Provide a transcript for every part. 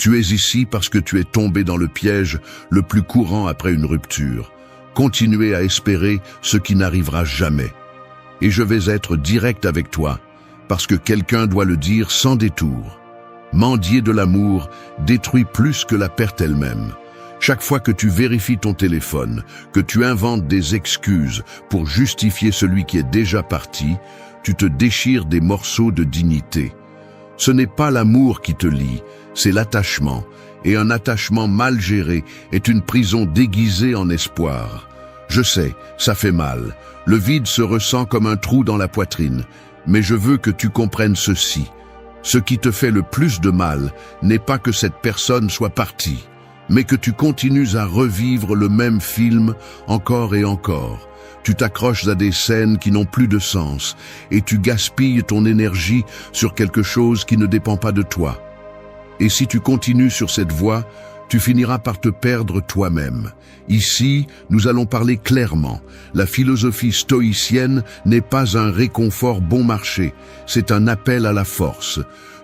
Tu es ici parce que tu es tombé dans le piège le plus courant après une rupture. Continuer à espérer ce qui n'arrivera jamais. Et je vais être direct avec toi, parce que quelqu'un doit le dire sans détour. Mendier de l'amour détruit plus que la perte elle-même. Chaque fois que tu vérifies ton téléphone, que tu inventes des excuses pour justifier celui qui est déjà parti, tu te déchires des morceaux de dignité. Ce n'est pas l'amour qui te lie, c'est l'attachement. Et un attachement mal géré est une prison déguisée en espoir. Je sais, ça fait mal. Le vide se ressent comme un trou dans la poitrine. Mais je veux que tu comprennes ceci. Ce qui te fait le plus de mal n'est pas que cette personne soit partie, mais que tu continues à revivre le même film encore et encore. Tu t'accroches à des scènes qui n'ont plus de sens et tu gaspilles ton énergie sur quelque chose qui ne dépend pas de toi. Et si tu continues sur cette voie, tu finiras par te perdre toi-même. Ici, nous allons parler clairement. La philosophie stoïcienne n'est pas un réconfort bon marché, c'est un appel à la force.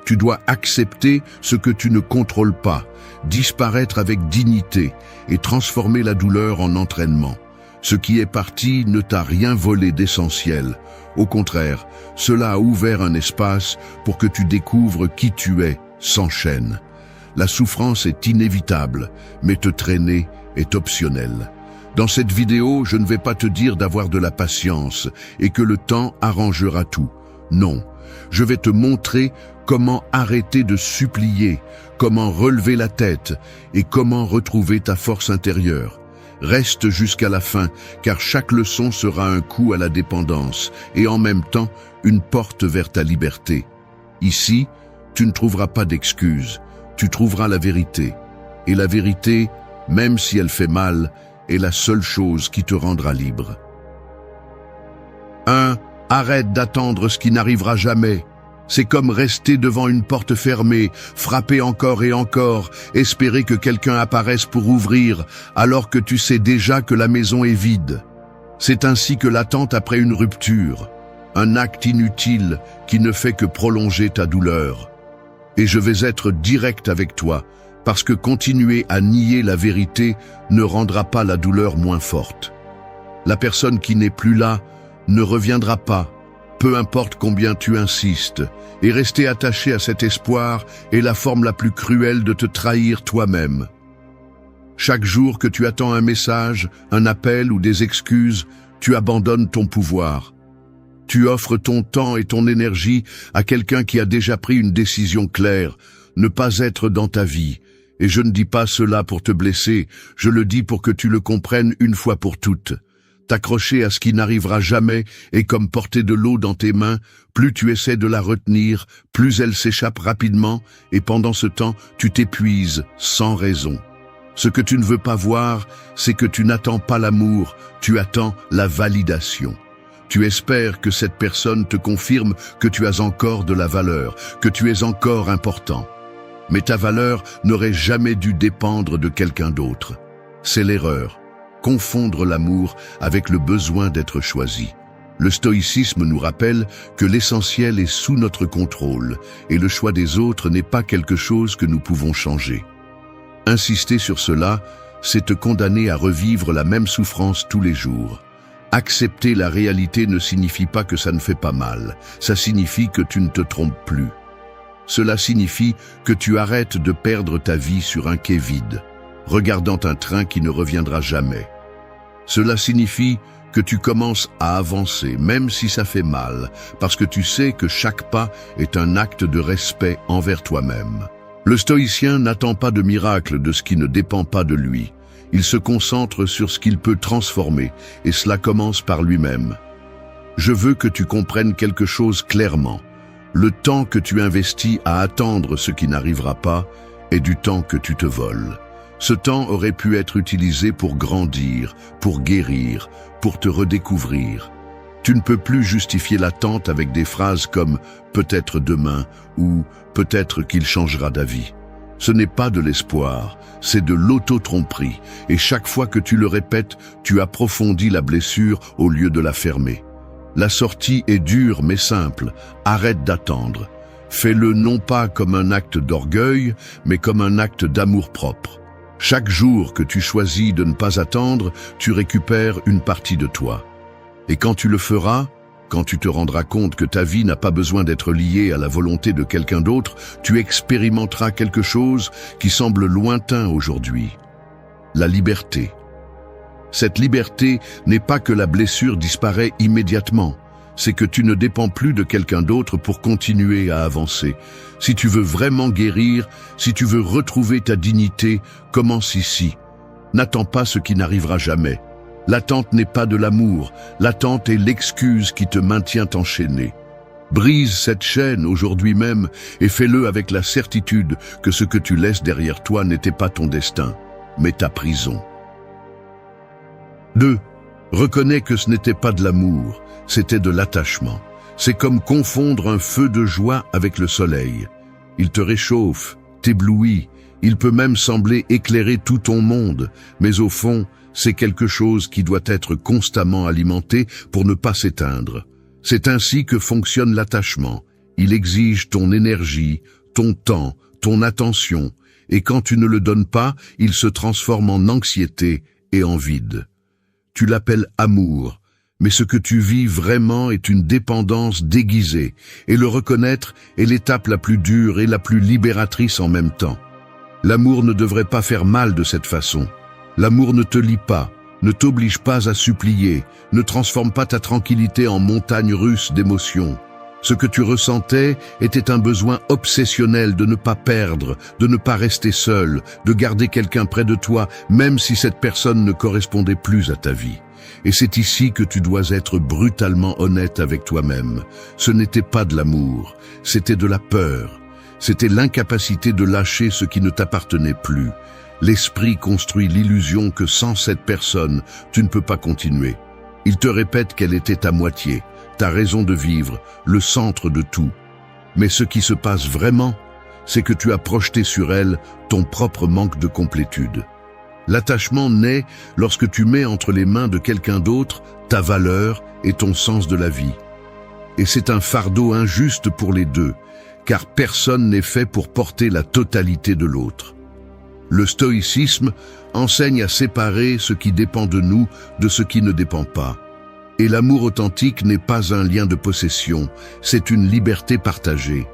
Tu dois accepter ce que tu ne contrôles pas, disparaître avec dignité et transformer la douleur en entraînement. Ce qui est parti ne t'a rien volé d'essentiel. Au contraire, cela a ouvert un espace pour que tu découvres qui tu es, sans chaîne. La souffrance est inévitable, mais te traîner est optionnel. Dans cette vidéo, je ne vais pas te dire d'avoir de la patience et que le temps arrangera tout. Non, je vais te montrer comment arrêter de supplier, comment relever la tête et comment retrouver ta force intérieure. Reste jusqu'à la fin, car chaque leçon sera un coup à la dépendance et en même temps une porte vers ta liberté. Ici, tu ne trouveras pas d'excuses, tu trouveras la vérité. Et la vérité, même si elle fait mal, est la seule chose qui te rendra libre. 1. Arrête d'attendre ce qui n'arrivera jamais. C'est comme rester devant une porte fermée, frapper encore et encore, espérer que quelqu'un apparaisse pour ouvrir, alors que tu sais déjà que la maison est vide. C'est ainsi que l'attente après une rupture, un acte inutile qui ne fait que prolonger ta douleur. Et je vais être direct avec toi, parce que continuer à nier la vérité ne rendra pas la douleur moins forte. La personne qui n'est plus là ne reviendra pas, peu importe combien tu insistes, et rester attaché à cet espoir est la forme la plus cruelle de te trahir toi-même. Chaque jour que tu attends un message, un appel ou des excuses, tu abandonnes ton pouvoir. Tu offres ton temps et ton énergie à quelqu'un qui a déjà pris une décision claire, ne pas être dans ta vie. Et je ne dis pas cela pour te blesser, je le dis pour que tu le comprennes une fois pour toutes. T'accrocher à ce qui n'arrivera jamais est comme porter de l'eau dans tes mains, plus tu essaies de la retenir, plus elle s'échappe rapidement, et pendant ce temps, tu t'épuises sans raison. Ce que tu ne veux pas voir, c'est que tu n'attends pas l'amour, tu attends la validation. Tu espères que cette personne te confirme que tu as encore de la valeur, que tu es encore important. Mais ta valeur n'aurait jamais dû dépendre de quelqu'un d'autre. C'est l'erreur. Confondre l'amour avec le besoin d'être choisi. Le stoïcisme nous rappelle que l'essentiel est sous notre contrôle et le choix des autres n'est pas quelque chose que nous pouvons changer. Insister sur cela, c'est te condamner à revivre la même souffrance tous les jours. Accepter la réalité ne signifie pas que ça ne fait pas mal, ça signifie que tu ne te trompes plus. Cela signifie que tu arrêtes de perdre ta vie sur un quai vide, regardant un train qui ne reviendra jamais. Cela signifie que tu commences à avancer, même si ça fait mal, parce que tu sais que chaque pas est un acte de respect envers toi-même. Le stoïcien n'attend pas de miracle de ce qui ne dépend pas de lui. Il se concentre sur ce qu'il peut transformer, et cela commence par lui-même. Je veux que tu comprennes quelque chose clairement. Le temps que tu investis à attendre ce qui n'arrivera pas est du temps que tu te voles. Ce temps aurait pu être utilisé pour grandir, pour guérir, pour te redécouvrir. Tu ne peux plus justifier l'attente avec des phrases comme « peut-être demain » ou « peut-être qu'il changera d'avis ». Ce n'est pas de l'espoir, c'est de l'auto-tromperie, et chaque fois que tu le répètes, tu approfondis la blessure au lieu de la fermer. La sortie est dure mais simple, arrête d'attendre. Fais-le non pas comme un acte d'orgueil, mais comme un acte d'amour-propre. Chaque jour que tu choisis de ne pas attendre, tu récupères une partie de toi. Et quand tu le feras, quand tu te rendras compte que ta vie n'a pas besoin d'être liée à la volonté de quelqu'un d'autre, tu expérimenteras quelque chose qui semble lointain aujourd'hui. La liberté. Cette liberté n'est pas que la blessure disparaît immédiatement, c'est que tu ne dépends plus de quelqu'un d'autre pour continuer à avancer. Si tu veux vraiment guérir, si tu veux retrouver ta dignité, commence ici. N'attends pas ce qui n'arrivera jamais. L'attente n'est pas de l'amour, l'attente est l'excuse qui te maintient enchaîné. Brise cette chaîne aujourd'hui même et fais-le avec la certitude que ce que tu laisses derrière toi n'était pas ton destin, mais ta prison. 2. Reconnais que ce n'était pas de l'amour, c'était de l'attachement. C'est comme confondre un feu de joie avec le soleil. Il te réchauffe, t'éblouit, il peut même sembler éclairer tout ton monde, mais au fond, c'est quelque chose qui doit être constamment alimenté pour ne pas s'éteindre. C'est ainsi que fonctionne l'attachement. Il exige ton énergie, ton temps, ton attention, et quand tu ne le donnes pas, il se transforme en anxiété et en vide. Tu l'appelles amour, mais ce que tu vis vraiment est une dépendance déguisée, et le reconnaître est l'étape la plus dure et la plus libératrice en même temps. L'amour ne devrait pas faire mal de cette façon. L'amour ne te lie pas, ne t'oblige pas à supplier, ne transforme pas ta tranquillité en montagne russe d'émotions. Ce que tu ressentais était un besoin obsessionnel de ne pas perdre, de ne pas rester seul, de garder quelqu'un près de toi, même si cette personne ne correspondait plus à ta vie. Et c'est ici que tu dois être brutalement honnête avec toi-même. Ce n'était pas de l'amour, c'était de la peur. C'était l'incapacité de lâcher ce qui ne t'appartenait plus. L'esprit construit l'illusion que sans cette personne, tu ne peux pas continuer. Il te répète qu'elle était ta moitié, ta raison de vivre, le centre de tout. Mais ce qui se passe vraiment, c'est que tu as projeté sur elle ton propre manque de complétude. L'attachement naît lorsque tu mets entre les mains de quelqu'un d'autre ta valeur et ton sens de la vie. Et c'est un fardeau injuste pour les deux, car personne n'est fait pour porter la totalité de l'autre. Le stoïcisme enseigne à séparer ce qui dépend de nous de ce qui ne dépend pas. Et l'amour authentique n'est pas un lien de possession, c'est une liberté partagée.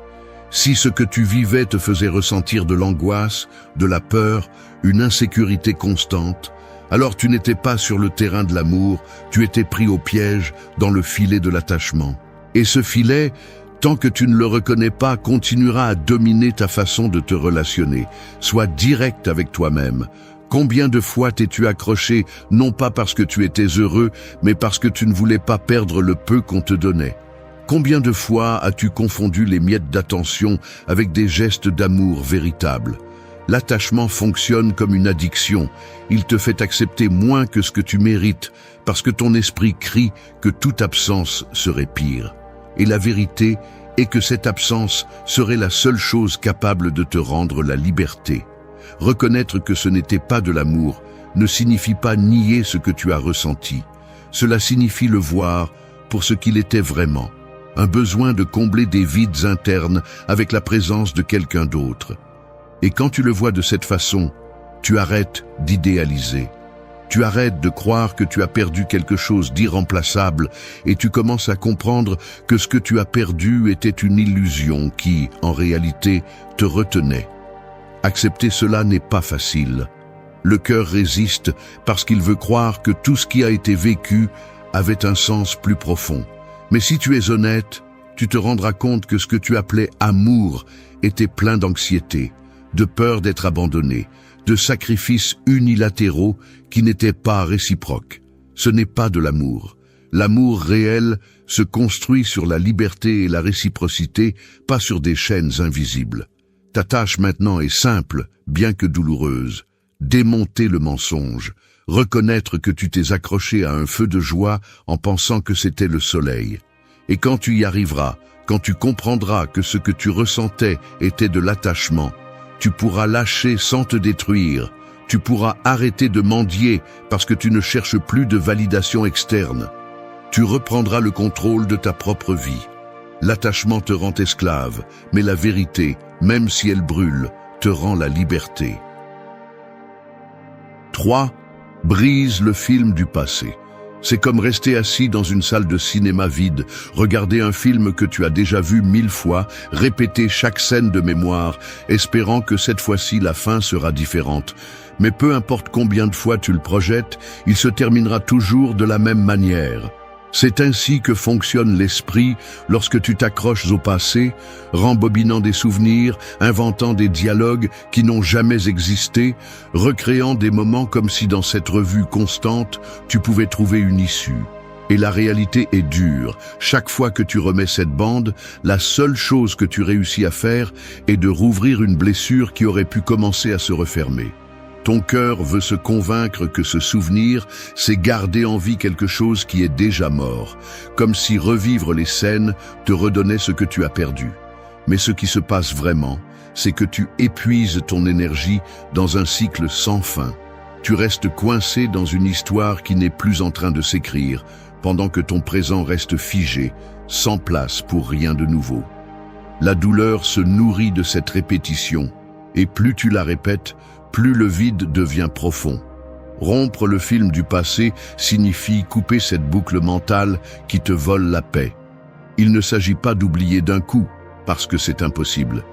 Si ce que tu vivais te faisait ressentir de l'angoisse, de la peur, une insécurité constante, alors tu n'étais pas sur le terrain de l'amour, tu étais pris au piège dans le filet de l'attachement. Et ce filet, tant que tu ne le reconnais pas, continuera à dominer ta façon de te relationner. Sois direct avec toi-même. Combien de fois t'es-tu accroché, non pas parce que tu étais heureux, mais parce que tu ne voulais pas perdre le peu qu'on te donnait? Combien de fois as-tu confondu les miettes d'attention avec des gestes d'amour véritables? L'attachement fonctionne comme une addiction. Il te fait accepter moins que ce que tu mérites, parce que ton esprit crie que toute absence serait pire. Et la vérité est que cette absence serait la seule chose capable de te rendre la liberté. Reconnaître que ce n'était pas de l'amour ne signifie pas nier ce que tu as ressenti. Cela signifie le voir pour ce qu'il était vraiment. Un besoin de combler des vides internes avec la présence de quelqu'un d'autre. Et quand tu le vois de cette façon, tu arrêtes d'idéaliser. Tu arrêtes de croire que tu as perdu quelque chose d'irremplaçable et tu commences à comprendre que ce que tu as perdu était une illusion qui, en réalité, te retenait. Accepter cela n'est pas facile. Le cœur résiste parce qu'il veut croire que tout ce qui a été vécu avait un sens plus profond. Mais si tu es honnête, tu te rendras compte que ce que tu appelais amour était plein d'anxiété, de peur d'être abandonné, de sacrifices unilatéraux qui n'étaient pas réciproques. Ce n'est pas de l'amour. L'amour réel se construit sur la liberté et la réciprocité, pas sur des chaînes invisibles. Ta tâche maintenant est simple, bien que douloureuse. Démonter le mensonge, reconnaître que tu t'es accroché à un feu de joie en pensant que c'était le soleil. Et quand tu y arriveras, quand tu comprendras que ce que tu ressentais était de l'attachement, tu pourras lâcher sans te détruire. Tu pourras arrêter de mendier parce que tu ne cherches plus de validation externe. Tu reprendras le contrôle de ta propre vie. L'attachement te rend esclave, mais la vérité, même si elle brûle, te rend la liberté. 3. Brise le film du passé. C'est comme rester assis dans une salle de cinéma vide, regarder un film que tu as déjà vu 1000 fois, répéter chaque scène de mémoire, espérant que cette fois-ci la fin sera différente. Mais peu importe combien de fois tu le projettes, il se terminera toujours de la même manière. C'est ainsi que fonctionne l'esprit lorsque tu t'accroches au passé, rembobinant des souvenirs, inventant des dialogues qui n'ont jamais existé, recréant des moments comme si dans cette revue constante, tu pouvais trouver une issue. Et la réalité est dure. Chaque fois que tu remets cette bande, la seule chose que tu réussis à faire est de rouvrir une blessure qui aurait pu commencer à se refermer. Ton cœur veut se convaincre que ce souvenir, c'est garder en vie quelque chose qui est déjà mort, comme si revivre les scènes te redonnait ce que tu as perdu. Mais ce qui se passe vraiment, c'est que tu épuises ton énergie dans un cycle sans fin. Tu restes coincé dans une histoire qui n'est plus en train de s'écrire, pendant que ton présent reste figé, sans place pour rien de nouveau. La douleur se nourrit de cette répétition, et plus tu la répètes, plus le vide devient profond. Rompre le film du passé signifie couper cette boucle mentale qui te vole la paix. Il ne s'agit pas d'oublier d'un coup, parce que c'est impossible.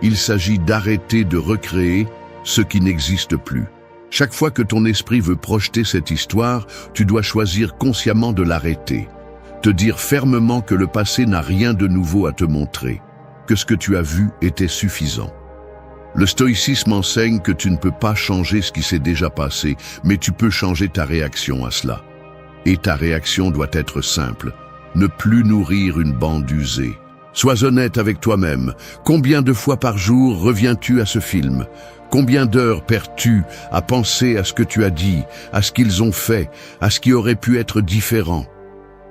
Il s'agit d'arrêter de recréer ce qui n'existe plus. Chaque fois que ton esprit veut projeter cette histoire, tu dois choisir consciemment de l'arrêter. Te dire fermement que le passé n'a rien de nouveau à te montrer, que ce que tu as vu était suffisant. Le stoïcisme enseigne que tu ne peux pas changer ce qui s'est déjà passé, mais tu peux changer ta réaction à cela. Et ta réaction doit être simple, ne plus nourrir une bande usée. Sois honnête avec toi-même. Combien de fois par jour reviens-tu à ce film ? Combien d'heures perds-tu à penser à ce que tu as dit, à ce qu'ils ont fait, à ce qui aurait pu être différent ?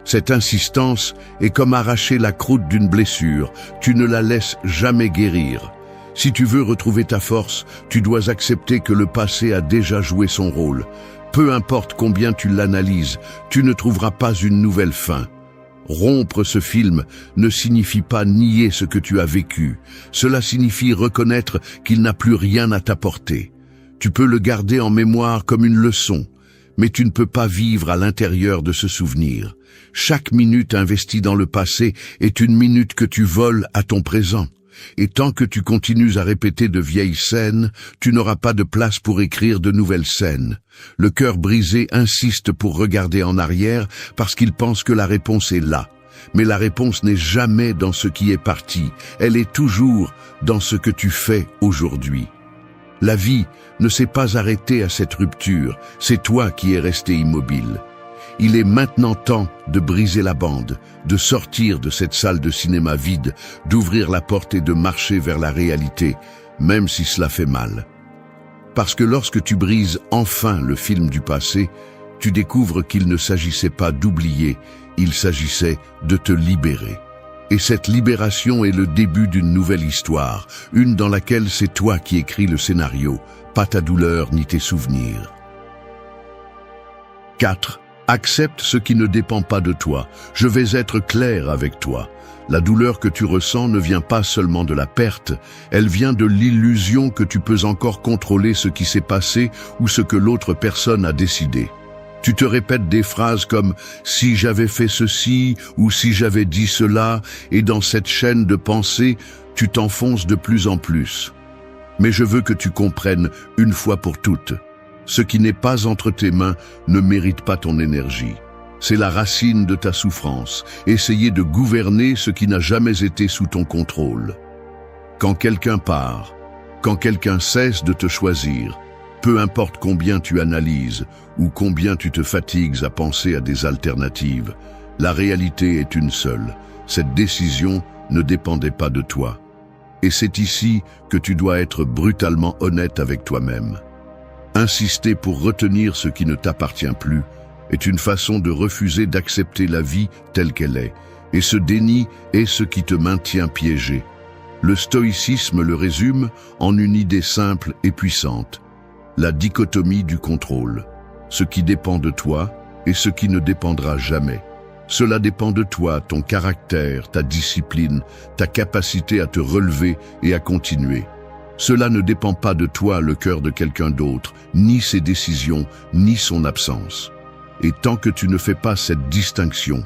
Cette insistance est comme arracher la croûte d'une blessure, tu ne la laisses jamais guérir. Si tu veux retrouver ta force, tu dois accepter que le passé a déjà joué son rôle. Peu importe combien tu l'analyses, tu ne trouveras pas une nouvelle fin. Rompre ce film ne signifie pas nier ce que tu as vécu. Cela signifie reconnaître qu'il n'a plus rien à t'apporter. Tu peux le garder en mémoire comme une leçon, mais tu ne peux pas vivre à l'intérieur de ce souvenir. Chaque minute investie dans le passé est une minute que tu voles à ton présent. Et tant que tu continues à répéter de vieilles scènes, tu n'auras pas de place pour écrire de nouvelles scènes. Le cœur brisé insiste pour regarder en arrière parce qu'il pense que la réponse est là. Mais la réponse n'est jamais dans ce qui est parti, elle est toujours dans ce que tu fais aujourd'hui. La vie ne s'est pas arrêtée à cette rupture, c'est toi qui es resté immobile. Il est maintenant temps de briser la bande, de sortir de cette salle de cinéma vide, d'ouvrir la porte et de marcher vers la réalité, même si cela fait mal. Parce que lorsque tu brises enfin le film du passé, tu découvres qu'il ne s'agissait pas d'oublier, il s'agissait de te libérer. Et cette libération est le début d'une nouvelle histoire, une dans laquelle c'est toi qui écris le scénario, pas ta douleur ni tes souvenirs. 4. Accepte ce qui ne dépend pas de toi. Je vais être clair avec toi. La douleur que tu ressens ne vient pas seulement de la perte, elle vient de l'illusion que tu peux encore contrôler ce qui s'est passé ou ce que l'autre personne a décidé. Tu te répètes des phrases comme « si j'avais fait ceci » ou « si j'avais dit cela » et dans cette chaîne de pensée, tu t'enfonces de plus en plus. Mais je veux que tu comprennes une fois pour toutes. Ce qui n'est pas entre tes mains ne mérite pas ton énergie. C'est la racine de ta souffrance. Essayer de gouverner ce qui n'a jamais été sous ton contrôle. Quand quelqu'un part, quand quelqu'un cesse de te choisir, peu importe combien tu analyses ou combien tu te fatigues à penser à des alternatives, la réalité est une seule. Cette décision ne dépendait pas de toi. Et c'est ici que tu dois être brutalement honnête avec toi-même. Insister pour retenir ce qui ne t'appartient plus est une façon de refuser d'accepter la vie telle qu'elle est, et ce déni est ce qui te maintient piégé. Le stoïcisme le résume en une idée simple et puissante, la dichotomie du contrôle, ce qui dépend de toi et ce qui ne dépendra jamais. Cela dépend de toi, ton caractère, ta discipline, ta capacité à te relever et à continuer. Cela ne dépend pas de toi, le cœur de quelqu'un d'autre, ni ses décisions, ni son absence. Et tant que tu ne fais pas cette distinction,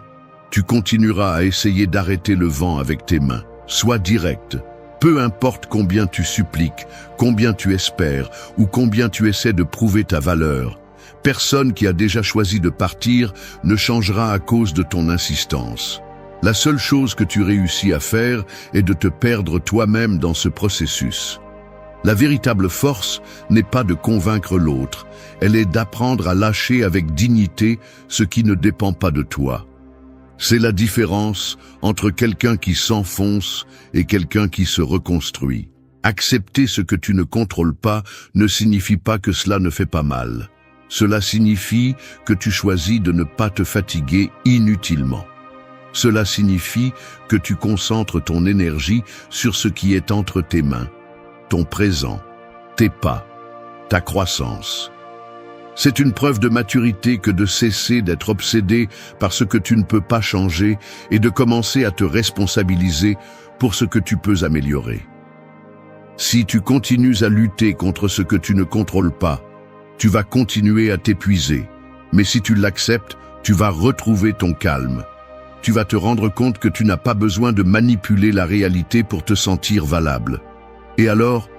tu continueras à essayer d'arrêter le vent avec tes mains. Sois direct. Peu importe combien tu suppliques, combien tu espères ou combien tu essaies de prouver ta valeur, personne qui a déjà choisi de partir ne changera à cause de ton insistance. La seule chose que tu réussis à faire est de te perdre toi-même dans ce processus. La véritable force n'est pas de convaincre l'autre, elle est d'apprendre à lâcher avec dignité ce qui ne dépend pas de toi. C'est la différence entre quelqu'un qui s'enfonce et quelqu'un qui se reconstruit. Accepter ce que tu ne contrôles pas ne signifie pas que cela ne fait pas mal. Cela signifie que tu choisis de ne pas te fatiguer inutilement. Cela signifie que tu concentres ton énergie sur ce qui est entre tes mains, ton présent, tes pas, ta croissance. C'est une preuve de maturité que de cesser d'être obsédé par ce que tu ne peux pas changer et de commencer à te responsabiliser pour ce que tu peux améliorer. Si tu continues à lutter contre ce que tu ne contrôles pas, tu vas continuer à t'épuiser. Mais si tu l'acceptes, tu vas retrouver ton calme. Tu vas te rendre compte que tu n'as pas besoin de manipuler la réalité pour te sentir valable. Et alors,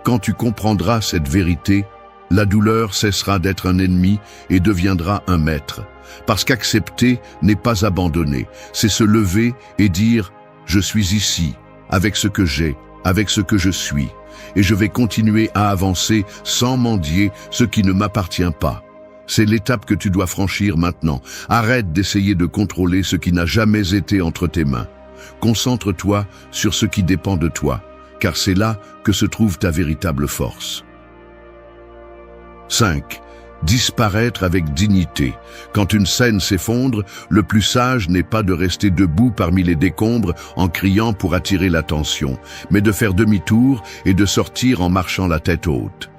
quand tu comprendras cette vérité, la douleur cessera d'être un ennemi et deviendra un maître. Parce qu'accepter n'est pas abandonner, c'est se lever et dire « Je suis ici, avec ce que j'ai, avec ce que je suis, et je vais continuer à avancer sans mendier ce qui ne m'appartient pas. » C'est l'étape que tu dois franchir maintenant. Arrête d'essayer de contrôler ce qui n'a jamais été entre tes mains. Concentre-toi sur ce qui dépend de toi, car c'est là que se trouve ta véritable force. 5. Disparaître avec dignité. Quand une scène s'effondre, le plus sage n'est pas de rester debout parmi les décombres en criant pour attirer l'attention, mais de faire demi-tour et de sortir en marchant la tête haute.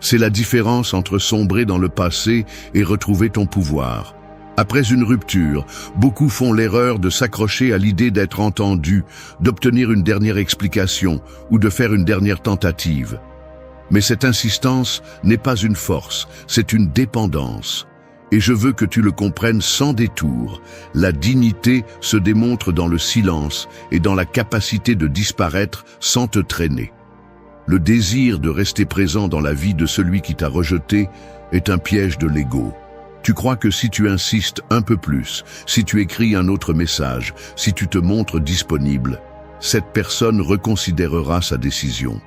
C'est la différence entre sombrer dans le passé et retrouver ton pouvoir. Après une rupture, beaucoup font l'erreur de s'accrocher à l'idée d'être entendu, d'obtenir une dernière explication ou de faire une dernière tentative. Mais cette insistance n'est pas une force, c'est une dépendance. Et je veux que tu le comprennes sans détour. La dignité se démontre dans le silence et dans la capacité de disparaître sans te traîner. Le désir de rester présent dans la vie de celui qui t'a rejeté est un piège de l'ego. Tu crois que si tu insistes un peu plus, si tu écris un autre message, si tu te montres disponible, cette personne reconsidérera sa décision.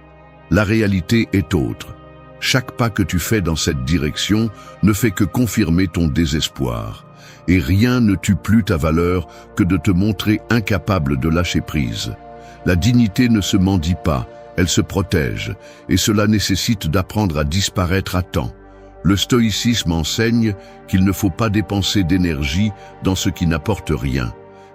La réalité est autre. Chaque pas que tu fais dans cette direction ne fait que confirmer ton désespoir. Et rien ne tue plus ta valeur que de te montrer incapable de lâcher prise. La dignité ne se mendie pas, elle se protège, et cela nécessite d'apprendre à disparaître à temps. Le stoïcisme enseigne qu'il ne faut pas dépenser d'énergie dans ce qui n'apporte rien.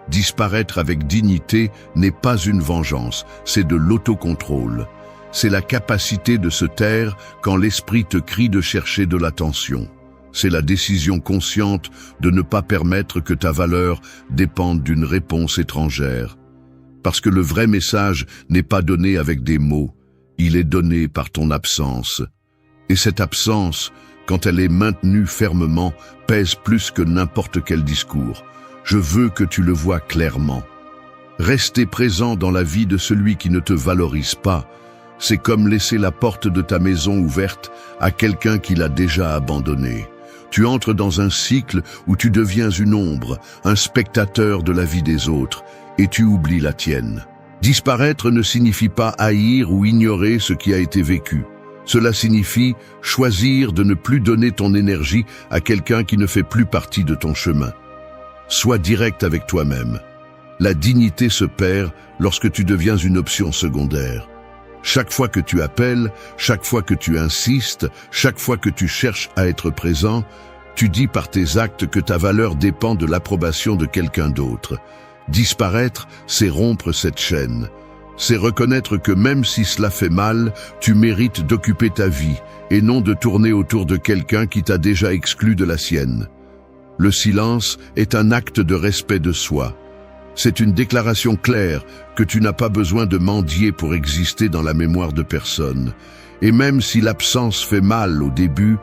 Disparaître avec dignité n'est pas une vengeance, c'est de l'autocontrôle. C'est la capacité de se taire quand l'esprit te crie de chercher de l'attention. C'est la décision consciente de ne pas permettre que ta valeur dépende d'une réponse étrangère. Parce que le vrai message n'est pas donné avec des mots, il est donné par ton absence. Et cette absence, quand elle est maintenue fermement, pèse plus que n'importe quel discours. Je veux que tu le vois clairement. Rester présent dans la vie de celui qui ne te valorise pas, c'est comme laisser la porte de ta maison ouverte à quelqu'un qui l'a déjà abandonnée. Tu entres dans un cycle où tu deviens une ombre, un spectateur de la vie des autres, et tu oublies la tienne. Disparaître ne signifie pas haïr ou ignorer ce qui a été vécu. Cela signifie choisir de ne plus donner ton énergie à quelqu'un qui ne fait plus partie de ton chemin. Sois direct avec toi-même. La dignité se perd lorsque tu deviens une option secondaire. Chaque fois que tu appelles, chaque fois que tu insistes, chaque fois que tu cherches à être présent, tu dis par tes actes que ta valeur dépend de l'approbation de quelqu'un d'autre. Disparaître, c'est rompre cette chaîne. C'est reconnaître que même si cela fait mal, tu mérites d'occuper ta vie et non de tourner autour de quelqu'un qui t'a déjà exclu de la sienne. Le silence est un acte de respect de soi. C'est une déclaration claire que tu n'as pas besoin de mendier pour exister dans la mémoire de personne. Et même si l'absence fait mal au début,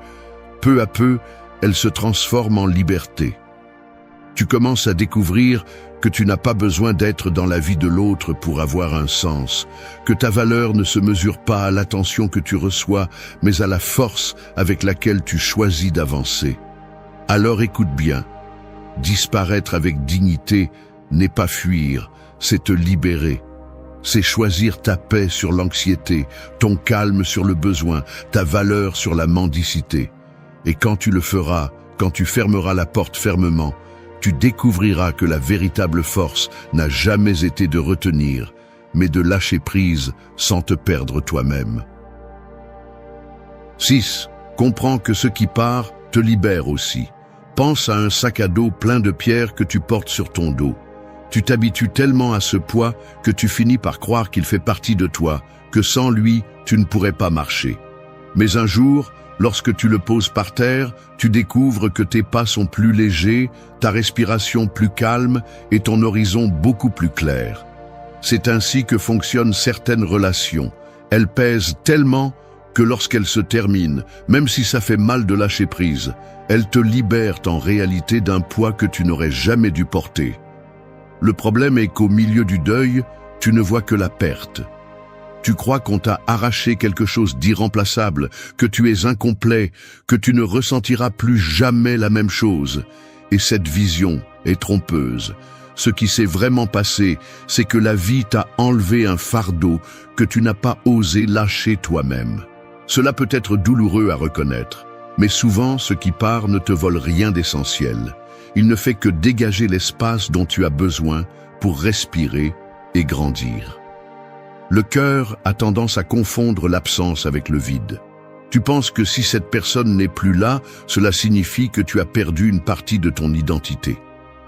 peu à peu, elle se transforme en liberté. Tu commences à découvrir que tu n'as pas besoin d'être dans la vie de l'autre pour avoir un sens, que ta valeur ne se mesure pas à l'attention que tu reçois, mais à la force avec laquelle tu choisis d'avancer. Alors écoute bien, disparaître avec dignité n'est pas fuir, c'est te libérer. C'est choisir ta paix sur l'anxiété, ton calme sur le besoin, ta valeur sur la mendicité. Et quand tu le feras, quand tu fermeras la porte fermement, tu découvriras que la véritable force n'a jamais été de retenir, mais de lâcher prise sans te perdre toi-même. 6. Comprends que ce qui part te libère aussi. Pense à un sac à dos plein de pierres que tu portes sur ton dos. Tu t'habitues tellement à ce poids que tu finis par croire qu'il fait partie de toi, que sans lui, tu ne pourrais pas marcher. Mais un jour, lorsque tu le poses par terre, tu découvres que tes pas sont plus légers, ta respiration plus calme et ton horizon beaucoup plus clair. C'est ainsi que fonctionnent certaines relations. Elles pèsent tellement que lorsqu'elles se terminent, même si ça fait mal de lâcher prise, elles te libèrent en réalité d'un poids que tu n'aurais jamais dû porter. Le problème est qu'au milieu du deuil, tu ne vois que la perte. Tu crois qu'on t'a arraché quelque chose d'irremplaçable, que tu es incomplet, que tu ne ressentiras plus jamais la même chose. Et cette vision est trompeuse. Ce qui s'est vraiment passé, c'est que la vie t'a enlevé un fardeau que tu n'as pas osé lâcher toi-même. Cela peut être douloureux à reconnaître, mais souvent ce qui part ne te vole rien d'essentiel. Il ne fait que dégager l'espace dont tu as besoin pour respirer et grandir. Le cœur a tendance à confondre l'absence avec le vide. Tu penses que si cette personne n'est plus là, cela signifie que tu as perdu une partie de ton identité.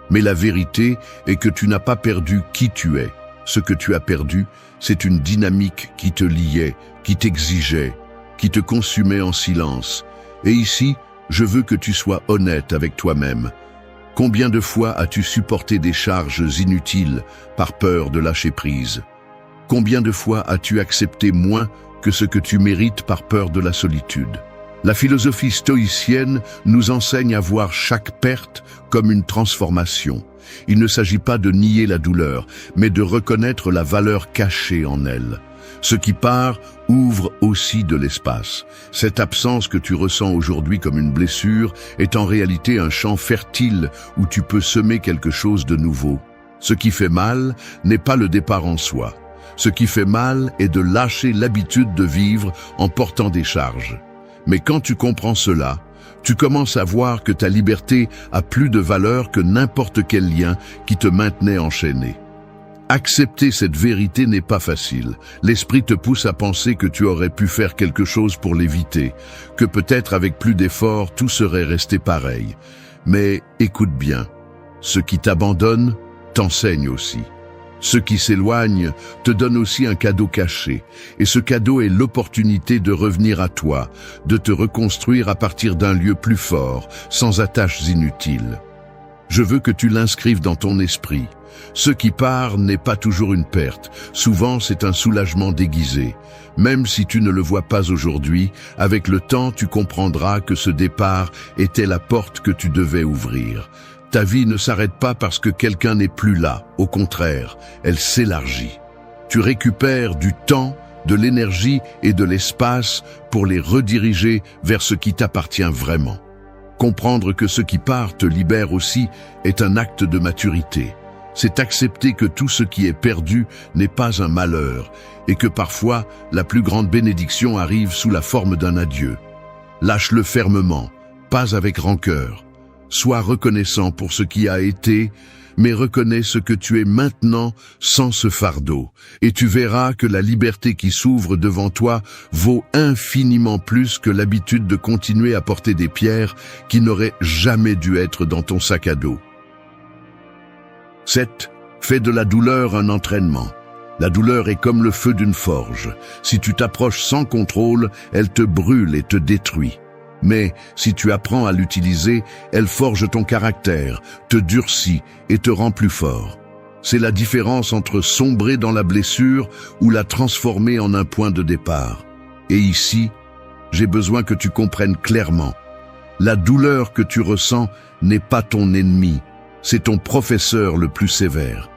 Mais la vérité est que tu n'as pas perdu qui tu es. Ce que tu as perdu, c'est une dynamique qui te liait, qui t'exigeait, qui te consumait en silence. Et ici, je veux que tu sois honnête avec toi-même. Combien de fois as-tu supporté des charges inutiles par peur de lâcher prise? Combien de fois as-tu accepté moins que ce que tu mérites par peur de la solitude? La philosophie stoïcienne nous enseigne à voir chaque perte comme une transformation. Il ne s'agit pas de nier la douleur, mais de reconnaître la valeur cachée en elle. Ce qui part ouvre aussi de l'espace. Cette absence que tu ressens aujourd'hui comme une blessure est en réalité un champ fertile où tu peux semer quelque chose de nouveau. Ce qui fait mal n'est pas le départ en soi. Ce qui fait mal est de lâcher l'habitude de vivre en portant des charges. Mais quand tu comprends cela, tu commences à voir que ta liberté a plus de valeur que n'importe quel lien qui te maintenait enchaîné. Accepter cette vérité n'est pas facile. L'esprit te pousse à penser que tu aurais pu faire quelque chose pour l'éviter, que peut-être avec plus d'efforts, tout serait resté pareil. Mais écoute bien, ce qui t'abandonne t'enseigne aussi. Ce qui s'éloigne te donne aussi un cadeau caché, et ce cadeau est l'opportunité de revenir à toi, de te reconstruire à partir d'un lieu plus fort, sans attaches inutiles. Je veux que tu l'inscrives dans ton esprit. Ce qui part n'est pas toujours une perte, souvent c'est un soulagement déguisé. Même si tu ne le vois pas aujourd'hui, avec le temps tu comprendras que ce départ était la porte que tu devais ouvrir. Ta vie ne s'arrête pas parce que quelqu'un n'est plus là, au contraire, elle s'élargit. Tu récupères du temps, de l'énergie et de l'espace pour les rediriger vers ce qui t'appartient vraiment. Comprendre que ce qui part te libère aussi est un acte de maturité. C'est accepter que tout ce qui est perdu n'est pas un malheur et que parfois la plus grande bénédiction arrive sous la forme d'un adieu. Lâche-le fermement, pas avec rancœur. Sois reconnaissant pour ce qui a été, mais reconnais ce que tu es maintenant sans ce fardeau. Et tu verras que la liberté qui s'ouvre devant toi vaut infiniment plus que l'habitude de continuer à porter des pierres qui n'auraient jamais dû être dans ton sac à dos. 7. Fais de la douleur un entraînement. La douleur est comme le feu d'une forge. Si tu t'approches sans contrôle, elle te brûle et te détruit. Mais si tu apprends à l'utiliser, elle forge ton caractère, te durcit et te rend plus fort. C'est la différence entre sombrer dans la blessure ou la transformer en un point de départ. Et ici, j'ai besoin que tu comprennes clairement. La douleur que tu ressens n'est pas ton ennemi, c'est ton professeur le plus sévère.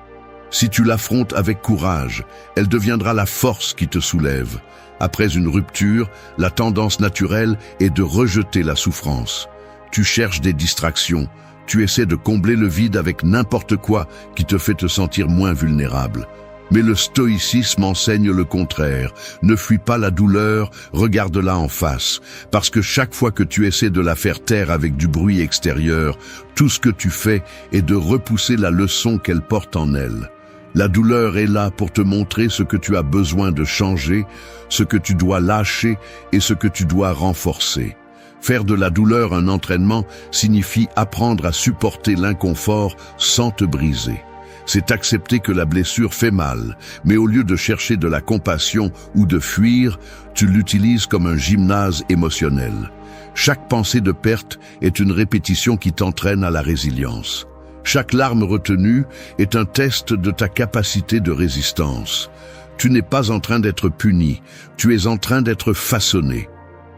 Si tu l'affrontes avec courage, elle deviendra la force qui te soulève. Après une rupture, la tendance naturelle est de rejeter la souffrance. Tu cherches des distractions, tu essaies de combler le vide avec n'importe quoi qui te fait te sentir moins vulnérable. Mais le stoïcisme enseigne le contraire. Ne fuis pas la douleur, regarde-la en face. Parce que chaque fois que tu essaies de la faire taire avec du bruit extérieur, tout ce que tu fais est de repousser la leçon qu'elle porte en elle. La douleur est là pour te montrer ce que tu as besoin de changer, ce que tu dois lâcher et ce que tu dois renforcer. Faire de la douleur un entraînement signifie apprendre à supporter l'inconfort sans te briser. C'est accepter que la blessure fait mal, mais au lieu de chercher de la compassion ou de fuir, tu l'utilises comme un gymnase émotionnel. Chaque pensée de perte est une répétition qui t'entraîne à la résilience. Chaque larme retenue est un test de ta capacité de résistance. Tu n'es pas en train d'être puni, tu es en train d'être façonné.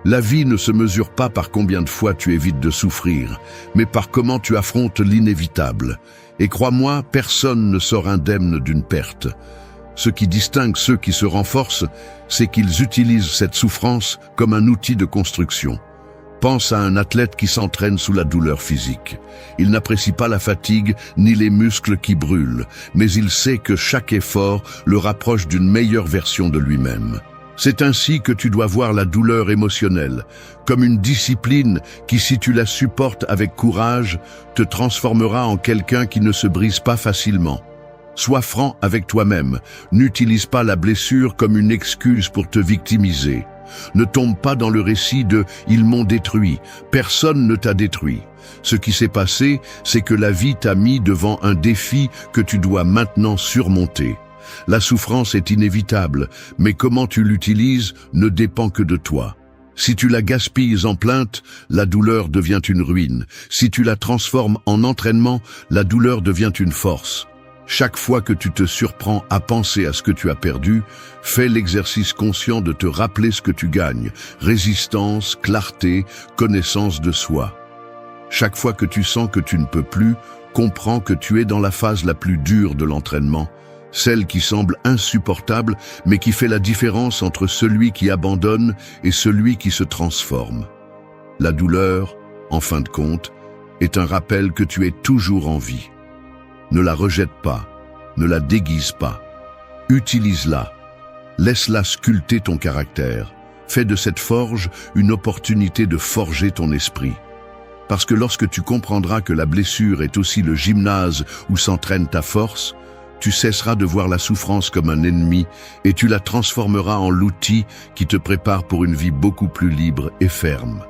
La vie ne se mesure pas par combien de fois tu évites de souffrir, mais par comment tu affrontes l'inévitable. Et crois-moi, personne ne sort indemne d'une perte. Ce qui distingue ceux qui se renforcent, c'est qu'ils utilisent cette souffrance comme un outil de construction. Pense à un athlète qui s'entraîne sous la douleur physique. Il n'apprécie pas la fatigue ni les muscles qui brûlent, mais il sait que chaque effort le rapproche d'une meilleure version de lui-même. C'est ainsi que tu dois voir la douleur émotionnelle, comme une discipline qui, si tu la supportes avec courage, te transformera en quelqu'un qui ne se brise pas facilement. Sois franc avec toi-même, n'utilise pas la blessure comme une excuse pour te victimiser. Ne tombe pas dans le récit de « ils m'ont détruit ». Personne ne t'a détruit. Ce qui s'est passé, c'est que la vie t'a mis devant un défi que tu dois maintenant surmonter. La souffrance est inévitable, mais comment tu l'utilises ne dépend que de toi. Si tu la gaspilles en plainte, la douleur devient une ruine. Si tu la transformes en entraînement, la douleur devient une force. Chaque fois que tu te surprends à penser à ce que tu as perdu, fais l'exercice conscient de te rappeler ce que tu gagnes. Résistance, clarté, connaissance de soi. Chaque fois que tu sens que tu ne peux plus, comprends que tu es dans la phase la plus dure de l'entraînement, celle qui semble insupportable, mais qui fait la différence entre celui qui abandonne et celui qui se transforme. La douleur, en fin de compte, est un rappel que tu es toujours en vie. Ne la rejette pas, ne la déguise pas. Utilise-la, laisse-la sculpter ton caractère. Fais de cette forge une opportunité de forger ton esprit. Parce que lorsque tu comprendras que la blessure est aussi le gymnase où s'entraîne ta force, tu cesseras de voir la souffrance comme un ennemi et tu la transformeras en l'outil qui te prépare pour une vie beaucoup plus libre et ferme.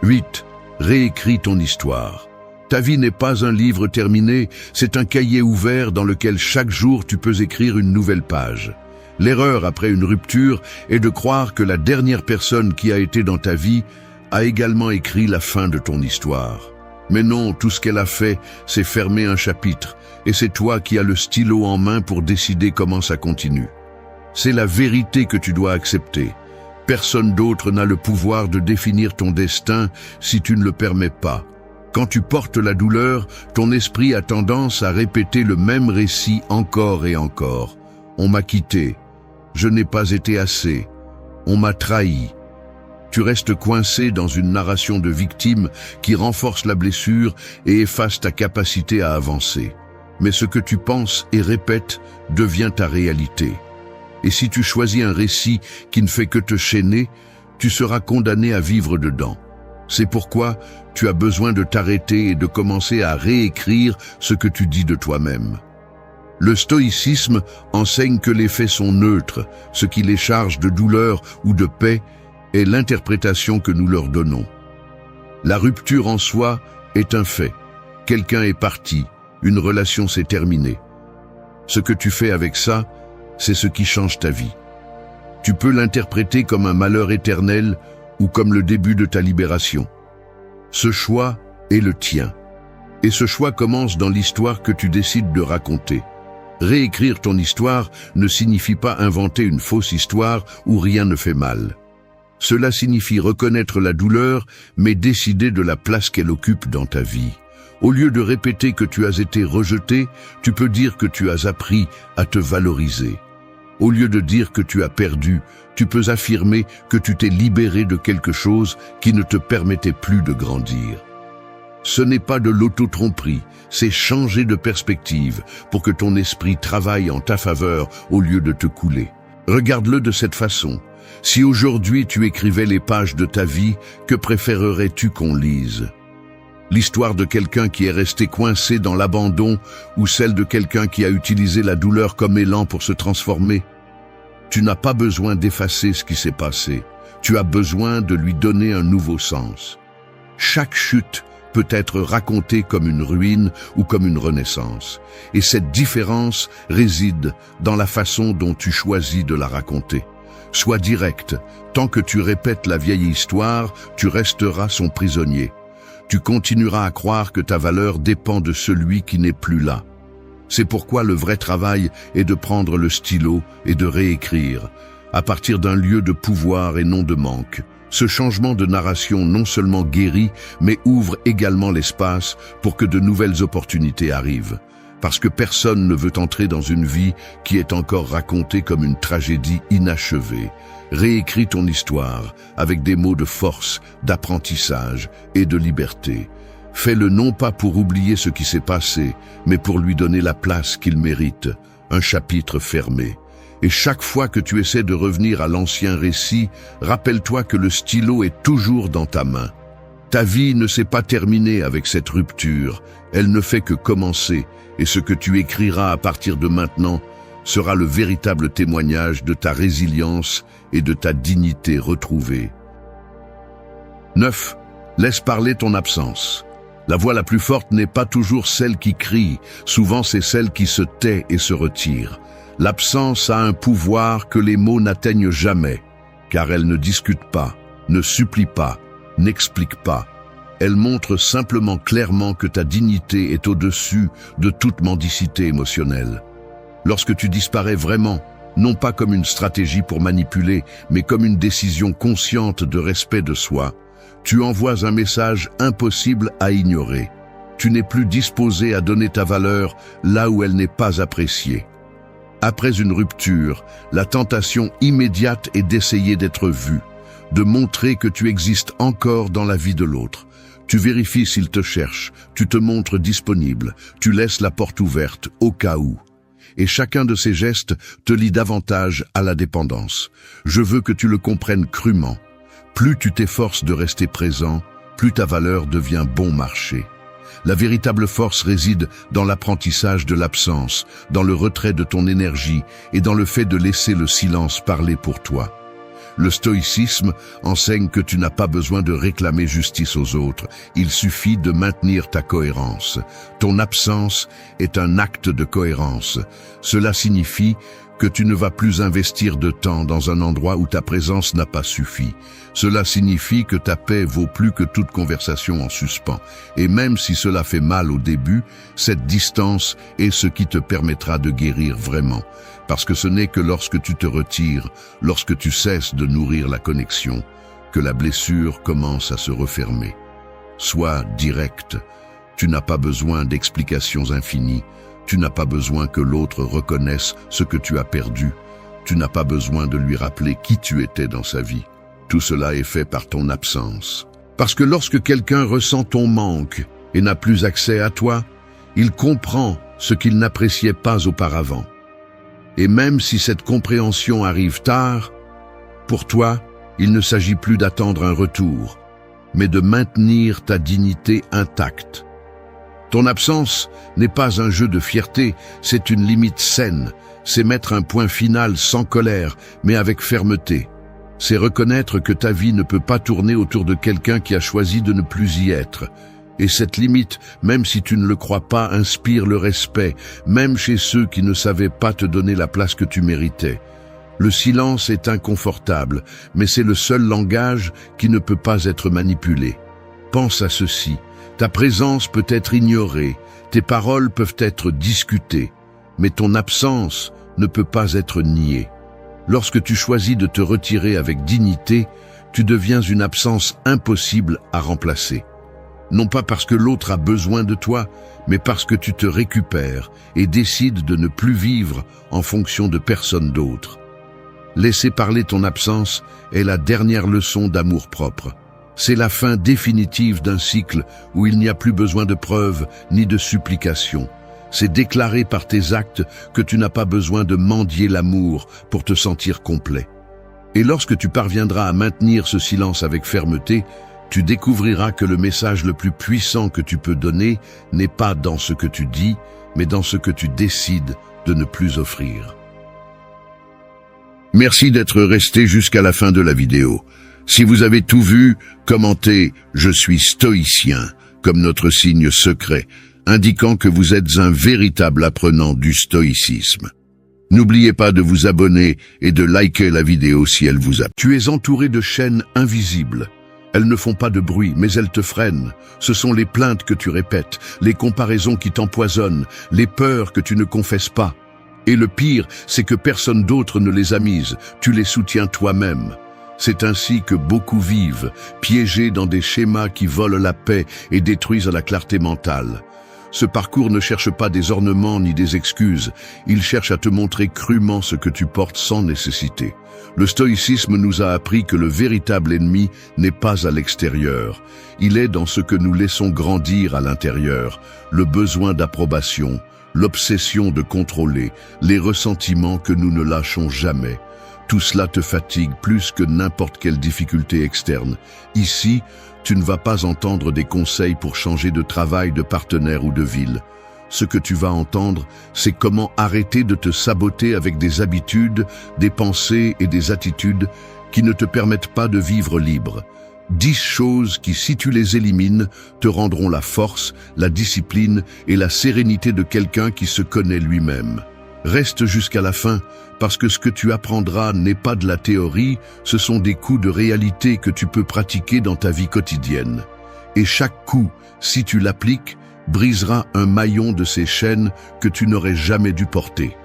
8. Réécris ton histoire. Ta vie n'est pas un livre terminé, c'est un cahier ouvert dans lequel chaque jour tu peux écrire une nouvelle page. L'erreur après une rupture est de croire que la dernière personne qui a été dans ta vie a également écrit la fin de ton histoire. Mais non, tout ce qu'elle a fait, c'est fermer un chapitre, et c'est toi qui as le stylo en main pour décider comment ça continue. C'est la vérité que tu dois accepter. Personne d'autre n'a le pouvoir de définir ton destin si tu ne le permets pas. Quand tu portes la douleur, ton esprit a tendance à répéter le même récit encore et encore. On m'a quitté, je n'ai pas été assez, on m'a trahi. Tu restes coincé dans une narration de victime qui renforce la blessure et efface ta capacité à avancer. Mais ce que tu penses et répètes devient ta réalité. Et si tu choisis un récit qui ne fait que te chaîner, tu seras condamné à vivre dedans. C'est pourquoi tu as besoin de t'arrêter et de commencer à réécrire ce que tu dis de toi-même. Le stoïcisme enseigne que les faits sont neutres, ce qui les charge de douleur ou de paix est l'interprétation que nous leur donnons. La rupture en soi est un fait. Quelqu'un est parti, une relation s'est terminée. Ce que tu fais avec ça, c'est ce qui change ta vie. Tu peux l'interpréter comme un malheur éternel ou comme le début de ta libération. Ce choix est le tien. Et ce choix commence dans l'histoire que tu décides de raconter. Réécrire ton histoire ne signifie pas inventer une fausse histoire où rien ne fait mal. Cela signifie reconnaître la douleur, mais décider de la place qu'elle occupe dans ta vie. Au lieu de répéter que tu as été rejeté, tu peux dire que tu as appris à te valoriser. Au lieu de dire que tu as perdu, tu peux affirmer que tu t'es libéré de quelque chose qui ne te permettait plus de grandir. Ce n'est pas de l'auto-tromperie, c'est changer de perspective pour que ton esprit travaille en ta faveur au lieu de te couler. Regarde-le de cette façon. Si aujourd'hui tu écrivais les pages de ta vie, que préférerais-tu qu'on lise ? L'histoire de quelqu'un qui est resté coincé dans l'abandon ou celle de quelqu'un qui a utilisé la douleur comme élan pour se transformer? Tu n'as pas besoin d'effacer ce qui s'est passé. Tu as besoin de lui donner un nouveau sens. Chaque chute peut être racontée comme une ruine ou comme une renaissance. Et cette différence réside dans la façon dont tu choisis de la raconter. Sois direct. Tant que tu répètes la vieille histoire, tu resteras son prisonnier. Tu continueras à croire que ta valeur dépend de celui qui n'est plus là. C'est pourquoi le vrai travail est de prendre le stylo et de réécrire, à partir d'un lieu de pouvoir et non de manque. Ce changement de narration non seulement guérit, mais ouvre également l'espace pour que de nouvelles opportunités arrivent. Parce que personne ne veut entrer dans une vie qui est encore racontée comme une tragédie inachevée. Réécris ton histoire avec des mots de force, d'apprentissage et de liberté. Fais-le non pas pour oublier ce qui s'est passé, mais pour lui donner la place qu'il mérite, un chapitre fermé. Et chaque fois que tu essaies de revenir à l'ancien récit, rappelle-toi que le stylo est toujours dans ta main. Ta vie ne s'est pas terminée avec cette rupture, elle ne fait que commencer, et ce que tu écriras à partir de maintenant sera le véritable témoignage de ta résilience et de ta dignité retrouvée. 9. Laisse parler ton absence. La voix la plus forte n'est pas toujours celle qui crie, souvent c'est celle qui se tait et se retire. L'absence a un pouvoir que les mots n'atteignent jamais, car elle ne discute pas, ne supplie pas, n'explique pas. Elle montre simplement clairement que ta dignité est au-dessus de toute mendicité émotionnelle. Lorsque tu disparais vraiment, non pas comme une stratégie pour manipuler, mais comme une décision consciente de respect de soi, tu envoies un message impossible à ignorer. Tu n'es plus disposé à donner ta valeur là où elle n'est pas appréciée. Après une rupture, la tentation immédiate est d'essayer d'être vu, de montrer que tu existes encore dans la vie de l'autre. Tu vérifies s'il te cherche, tu te montres disponible, tu laisses la porte ouverte au cas où. Et chacun de ces gestes te lie davantage à la dépendance. Je veux que tu le comprennes crûment. Plus tu t'efforces de rester présent, plus ta valeur devient bon marché. La véritable force réside dans l'apprentissage de l'absence, dans le retrait de ton énergie et dans le fait de laisser le silence parler pour toi. Le stoïcisme enseigne que tu n'as pas besoin de réclamer justice aux autres, il suffit de maintenir ta cohérence. Ton absence est un acte de cohérence. Cela signifie que tu ne vas plus investir de temps dans un endroit où ta présence n'a pas suffi. Cela signifie que ta paix vaut plus que toute conversation en suspens. Et même si cela fait mal au début, cette distance est ce qui te permettra de guérir vraiment. Parce que ce n'est que lorsque tu te retires, lorsque tu cesses de nourrir la connexion, que la blessure commence à se refermer. Sois direct. Tu n'as pas besoin d'explications infinies. Tu n'as pas besoin que l'autre reconnaisse ce que tu as perdu. Tu n'as pas besoin de lui rappeler qui tu étais dans sa vie. Tout cela est fait par ton absence. Parce que lorsque quelqu'un ressent ton manque et n'a plus accès à toi, il comprend ce qu'il n'appréciait pas auparavant. Et même si cette compréhension arrive tard, pour toi, il ne s'agit plus d'attendre un retour, mais de maintenir ta dignité intacte. Ton absence n'est pas un jeu de fierté, c'est une limite saine, c'est mettre un point final sans colère, mais avec fermeté. C'est reconnaître que ta vie ne peut pas tourner autour de quelqu'un qui a choisi de ne plus y être. Et cette limite, même si tu ne le crois pas, inspire le respect, même chez ceux qui ne savaient pas te donner la place que tu méritais. Le silence est inconfortable, mais c'est le seul langage qui ne peut pas être manipulé. Pense à ceci, ta présence peut être ignorée, tes paroles peuvent être discutées, mais ton absence ne peut pas être niée. Lorsque tu choisis de te retirer avec dignité, tu deviens une absence impossible à remplacer. Non pas parce que l'autre a besoin de toi, mais parce que tu te récupères et décides de ne plus vivre en fonction de personne d'autre. Laisser parler ton absence est la dernière leçon d'amour-propre. C'est la fin définitive d'un cycle où il n'y a plus besoin de preuves ni de supplications. C'est déclarer par tes actes que tu n'as pas besoin de mendier l'amour pour te sentir complet. Et lorsque tu parviendras à maintenir ce silence avec fermeté, tu découvriras que le message le plus puissant que tu peux donner n'est pas dans ce que tu dis, mais dans ce que tu décides de ne plus offrir. Merci d'être resté jusqu'à la fin de la vidéo. Si vous avez tout vu, commentez « Je suis stoïcien » comme notre signe secret, indiquant que vous êtes un véritable apprenant du stoïcisme. N'oubliez pas de vous abonner et de liker la vidéo si elle vous a plu. Tu es entouré de chaînes invisibles. Elles ne font pas de bruit, mais elles te freinent. Ce sont les plaintes que tu répètes, les comparaisons qui t'empoisonnent, les peurs que tu ne confesses pas. Et le pire, c'est que personne d'autre ne les a mises, tu les soutiens toi-même. C'est ainsi que beaucoup vivent, piégés dans des schémas qui volent la paix et détruisent la clarté mentale. Ce parcours ne cherche pas des ornements ni des excuses, il cherche à te montrer crûment ce que tu portes sans nécessité. Le stoïcisme nous a appris que le véritable ennemi n'est pas à l'extérieur, il est dans ce que nous laissons grandir à l'intérieur, le besoin d'approbation, l'obsession de contrôler, les ressentiments que nous ne lâchons jamais. Tout cela te fatigue plus que n'importe quelle difficulté externe. Ici, tu ne vas pas entendre des conseils pour changer de travail, de partenaire ou de ville. Ce que tu vas entendre, c'est comment arrêter de te saboter avec des habitudes, des pensées et des attitudes qui ne te permettent pas de vivre libre. 10 choses qui, si tu les élimines, te rendront la force, la discipline et la sérénité de quelqu'un qui se connaît lui-même. Reste jusqu'à la fin, parce que ce que tu apprendras n'est pas de la théorie, ce sont des coups de réalité que tu peux pratiquer dans ta vie quotidienne. Et chaque coup, si tu l'appliques, brisera un maillon de ces chaînes que tu n'aurais jamais dû porter.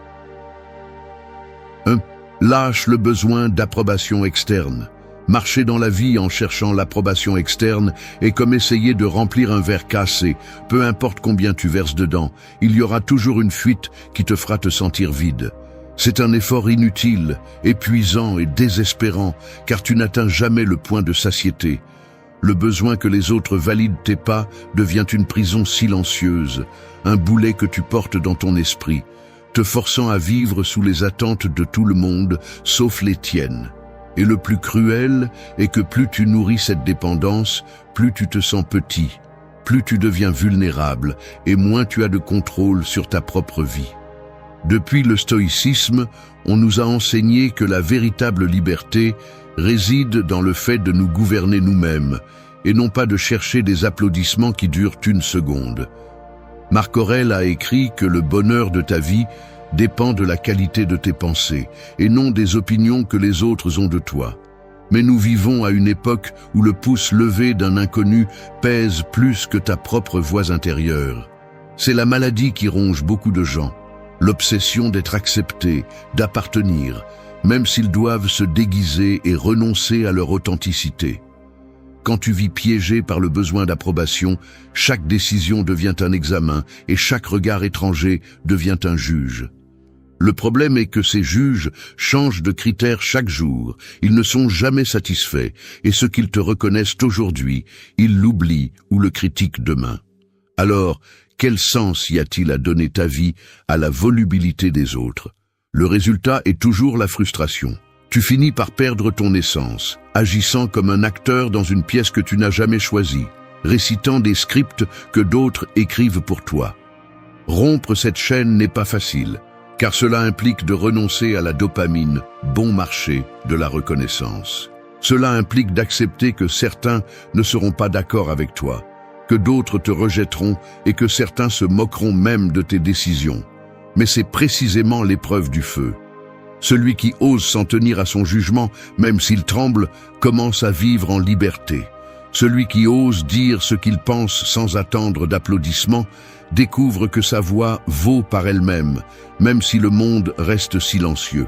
1. Lâche le besoin d'approbation externe. Marcher dans la vie en cherchant l'approbation externe est comme essayer de remplir un verre cassé. Peu importe combien tu verses dedans, il y aura toujours une fuite qui te fera te sentir vide. C'est un effort inutile, épuisant et désespérant, car tu n'atteins jamais le point de satiété. Le besoin que les autres valident tes pas devient une prison silencieuse, un boulet que tu portes dans ton esprit, te forçant à vivre sous les attentes de tout le monde, sauf les tiennes. Et le plus cruel est que plus tu nourris cette dépendance, plus tu te sens petit, plus tu deviens vulnérable et moins tu as de contrôle sur ta propre vie. Depuis le stoïcisme, on nous a enseigné que la véritable liberté réside dans le fait de nous gouverner nous-mêmes et non pas de chercher des applaudissements qui durent une seconde. Marc Aurèle a écrit que le bonheur de ta vie dépend de la qualité de tes pensées et non des opinions que les autres ont de toi. Mais nous vivons à une époque où le pouce levé d'un inconnu pèse plus que ta propre voix intérieure. C'est la maladie qui ronge beaucoup de gens, l'obsession d'être accepté, d'appartenir, même s'ils doivent se déguiser et renoncer à leur authenticité. Quand tu vis piégé par le besoin d'approbation, chaque décision devient un examen et chaque regard étranger devient un juge. Le problème est que ces juges changent de critères chaque jour, ils ne sont jamais satisfaits, et ce qu'ils te reconnaissent aujourd'hui, ils l'oublient ou le critiquent demain. Alors, quel sens y a-t-il à donner ta vie à la volubilité des autres? Le résultat est toujours la frustration. Tu finis par perdre ton essence, agissant comme un acteur dans une pièce que tu n'as jamais choisie, récitant des scripts que d'autres écrivent pour toi. Rompre cette chaîne n'est pas facile, car cela implique de renoncer à la dopamine, bon marché de la reconnaissance. Cela implique d'accepter que certains ne seront pas d'accord avec toi, que d'autres te rejetteront et que certains se moqueront même de tes décisions. Mais c'est précisément l'épreuve du feu. Celui qui ose s'en tenir à son jugement, même s'il tremble, commence à vivre en liberté. Celui qui ose dire ce qu'il pense sans attendre d'applaudissements, découvre que sa voix vaut par elle-même, même si le monde reste silencieux.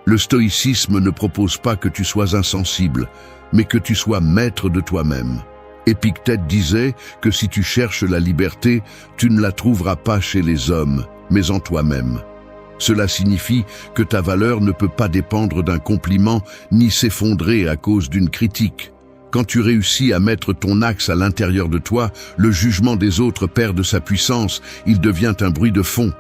Le stoïcisme ne propose pas que tu sois insensible, mais que tu sois maître de toi-même. Épictète disait que si tu cherches la liberté, tu ne la trouveras pas chez les hommes, mais en toi-même. Cela signifie que ta valeur ne peut pas dépendre d'un compliment ni s'effondrer à cause d'une critique. Quand tu réussis à mettre ton axe à l'intérieur de toi, le jugement des autres perd de sa puissance, il devient un bruit de fond.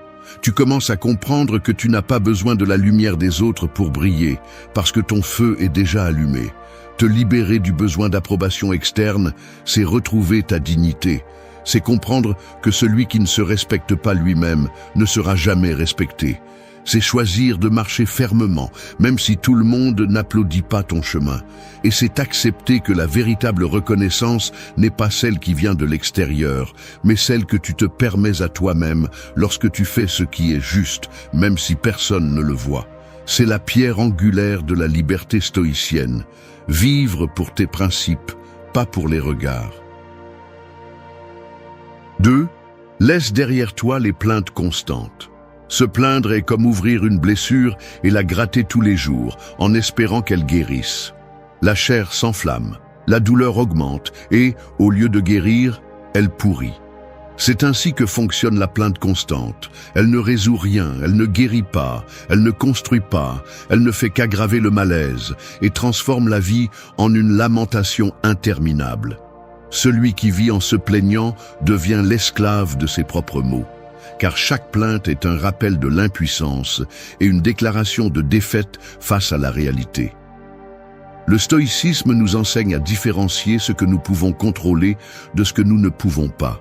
Tu commences à comprendre que tu n'as pas besoin de la lumière des autres pour briller, parce que ton feu est déjà allumé. Te libérer du besoin d'approbation externe, c'est retrouver ta dignité. C'est comprendre que celui qui ne se respecte pas lui-même ne sera jamais respecté. C'est choisir de marcher fermement, même si tout le monde n'applaudit pas ton chemin. Et c'est accepter que la véritable reconnaissance n'est pas celle qui vient de l'extérieur, mais celle que tu te permets à toi-même lorsque tu fais ce qui est juste, même si personne ne le voit. C'est la pierre angulaire de la liberté stoïcienne. Vivre pour tes principes, pas pour les regards. 2. Laisse derrière toi les plaintes constantes. Se plaindre est comme ouvrir une blessure et la gratter tous les jours, en espérant qu'elle guérisse. La chair s'enflamme, la douleur augmente et, au lieu de guérir, elle pourrit. C'est ainsi que fonctionne la plainte constante. Elle ne résout rien, elle ne guérit pas, elle ne construit pas, elle ne fait qu'aggraver le malaise et transforme la vie en une lamentation interminable. Celui qui vit en se plaignant devient l'esclave de ses propres maux, car chaque plainte est un rappel de l'impuissance et une déclaration de défaite face à la réalité. Le stoïcisme nous enseigne à différencier ce que nous pouvons contrôler de ce que nous ne pouvons pas.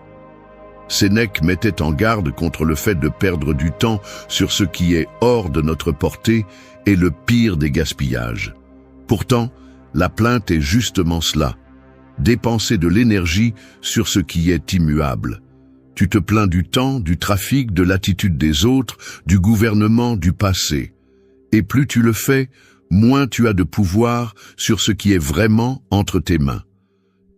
Sénèque mettait en garde contre le fait de perdre du temps sur ce qui est hors de notre portée et le pire des gaspillages. Pourtant, la plainte est justement cela, dépenser de l'énergie sur ce qui est immuable. Tu te plains du temps, du trafic, de l'attitude des autres, du gouvernement, du passé. Et plus tu le fais, moins tu as de pouvoir sur ce qui est vraiment entre tes mains.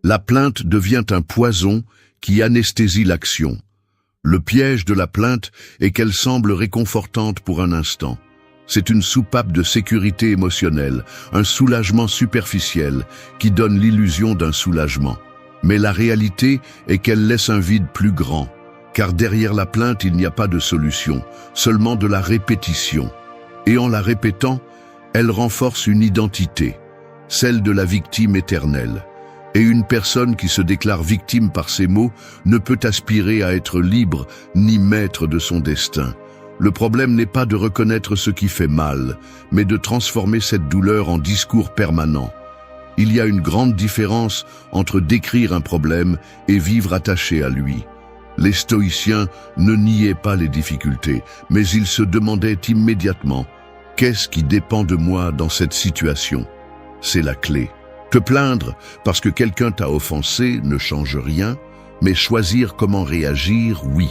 La plainte devient un poison qui anesthésie l'action. Le piège de la plainte est qu'elle semble réconfortante pour un instant. C'est une soupape de sécurité émotionnelle, un soulagement superficiel qui donne l'illusion d'un soulagement. Mais la réalité est qu'elle laisse un vide plus grand, car derrière la plainte il n'y a pas de solution, seulement de la répétition. Et en la répétant, elle renforce une identité, celle de la victime éternelle. Et une personne qui se déclare victime par ses mots ne peut aspirer à être libre ni maître de son destin. Le problème n'est pas de reconnaître ce qui fait mal, mais de transformer cette douleur en discours permanent. Il y a une grande différence entre décrire un problème et vivre attaché à lui. Les stoïciens ne niaient pas les difficultés, mais ils se demandaient immédiatement « Qu'est-ce qui dépend de moi dans cette situation ?» C'est la clé. Te plaindre parce que quelqu'un t'a offensé ne change rien, mais choisir comment réagir, oui.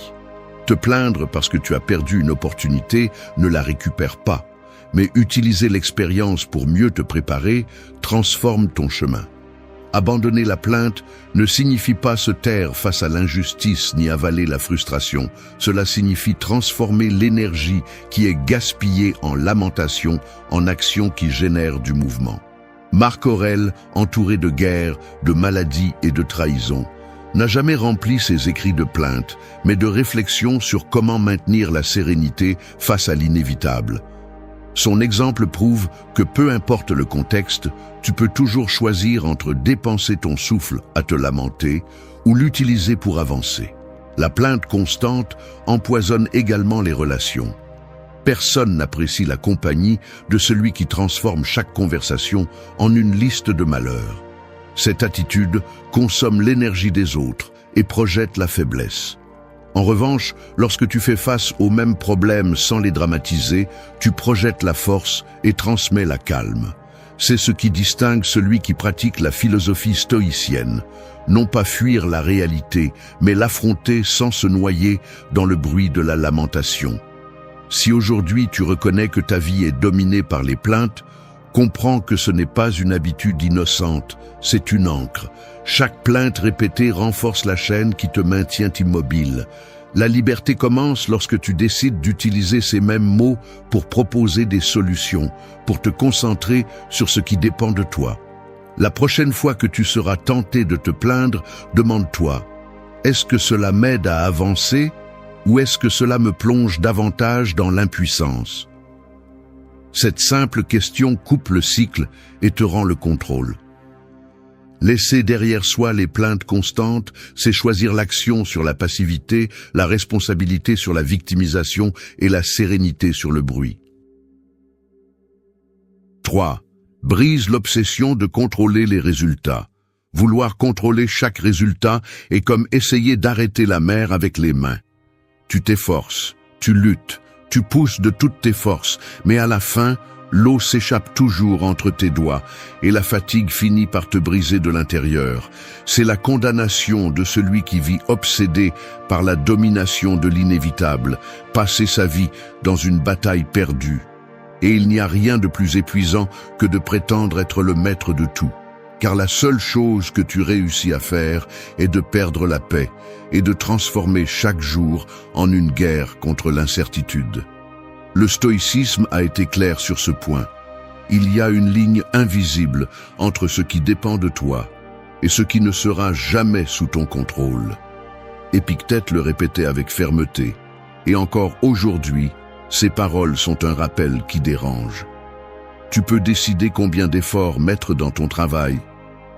Te plaindre parce que tu as perdu une opportunité ne la récupère pas, mais utiliser l'expérience pour mieux te préparer transforme ton chemin. Abandonner la plainte ne signifie pas se taire face à l'injustice ni avaler la frustration. Cela signifie transformer l'énergie qui est gaspillée en lamentation en action qui génère du mouvement. Marc Aurèle, entouré de guerres, de maladies et de trahisons, n'a jamais rempli ses écrits de plainte, mais de réflexions sur comment maintenir la sérénité face à l'inévitable. Son exemple prouve que peu importe le contexte, tu peux toujours choisir entre dépenser ton souffle à te lamenter ou l'utiliser pour avancer. La plainte constante empoisonne également les relations. Personne n'apprécie la compagnie de celui qui transforme chaque conversation en une liste de malheurs. Cette attitude consomme l'énergie des autres et projette la faiblesse. En revanche, lorsque tu fais face aux mêmes problèmes sans les dramatiser, tu projettes la force et transmets la calme. C'est ce qui distingue celui qui pratique la philosophie stoïcienne. Non pas fuir la réalité, mais l'affronter sans se noyer dans le bruit de la lamentation. Si aujourd'hui tu reconnais que ta vie est dominée par les plaintes, comprends que ce n'est pas une habitude innocente, c'est une ancre. Chaque plainte répétée renforce la chaîne qui te maintient immobile. La liberté commence lorsque tu décides d'utiliser ces mêmes mots pour proposer des solutions, pour te concentrer sur ce qui dépend de toi. La prochaine fois que tu seras tenté de te plaindre, demande-toi, est-ce que cela m'aide à avancer ou est-ce que cela me plonge davantage dans l'impuissance? Cette simple question coupe le cycle et te rend le contrôle. Laisser derrière soi les plaintes constantes, c'est choisir l'action sur la passivité, la responsabilité sur la victimisation et la sérénité sur le bruit. 3. Brise l'obsession de contrôler les résultats. Vouloir contrôler chaque résultat est comme essayer d'arrêter la mer avec les mains. Tu t'efforces, tu luttes, tu pousses de toutes tes forces, mais à la fin, l'eau s'échappe toujours entre tes doigts et la fatigue finit par te briser de l'intérieur. C'est la condamnation de celui qui vit obsédé par la domination de l'inévitable, passer sa vie dans une bataille perdue. Et il n'y a rien de plus épuisant que de prétendre être le maître de tout. Car la seule chose que tu réussis à faire est de perdre la paix et de transformer chaque jour en une guerre contre l'incertitude. Le stoïcisme a été clair sur ce point. Il y a une ligne invisible entre ce qui dépend de toi et ce qui ne sera jamais sous ton contrôle. Épictète le répétait avec fermeté, et encore aujourd'hui, ces paroles sont un rappel qui dérange. Tu peux décider combien d'efforts mettre dans ton travail,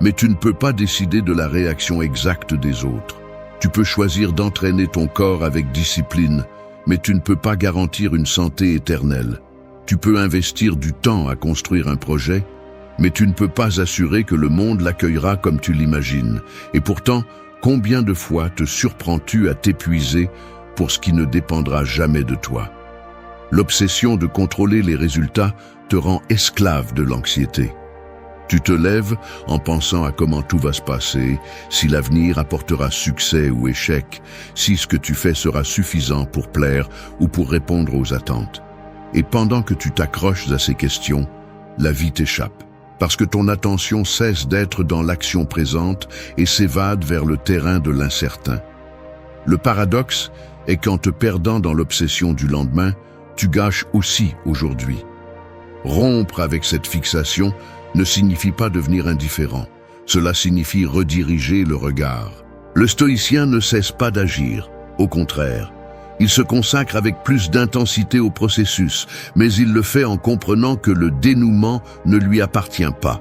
mais tu ne peux pas décider de la réaction exacte des autres. Tu peux choisir d'entraîner ton corps avec discipline, mais tu ne peux pas garantir une santé éternelle. Tu peux investir du temps à construire un projet, mais tu ne peux pas assurer que le monde l'accueillera comme tu l'imagines. Et pourtant, combien de fois te surprends-tu à t'épuiser pour ce qui ne dépendra jamais de toi? L'obsession de contrôler les résultats te rend esclave de l'anxiété. Tu te lèves en pensant à comment tout va se passer, si l'avenir apportera succès ou échec, si ce que tu fais sera suffisant pour plaire ou pour répondre aux attentes. Et pendant que tu t'accroches à ces questions, la vie t'échappe, parce que ton attention cesse d'être dans l'action présente et s'évade vers le terrain de l'incertain. Le paradoxe est qu'en te perdant dans l'obsession du lendemain, tu gâches aussi aujourd'hui. Rompre avec cette fixation ne signifie pas devenir indifférent. Cela signifie rediriger le regard. Le stoïcien ne cesse pas d'agir. Au contraire, il se consacre avec plus d'intensité au processus, mais il le fait en comprenant que le dénouement ne lui appartient pas.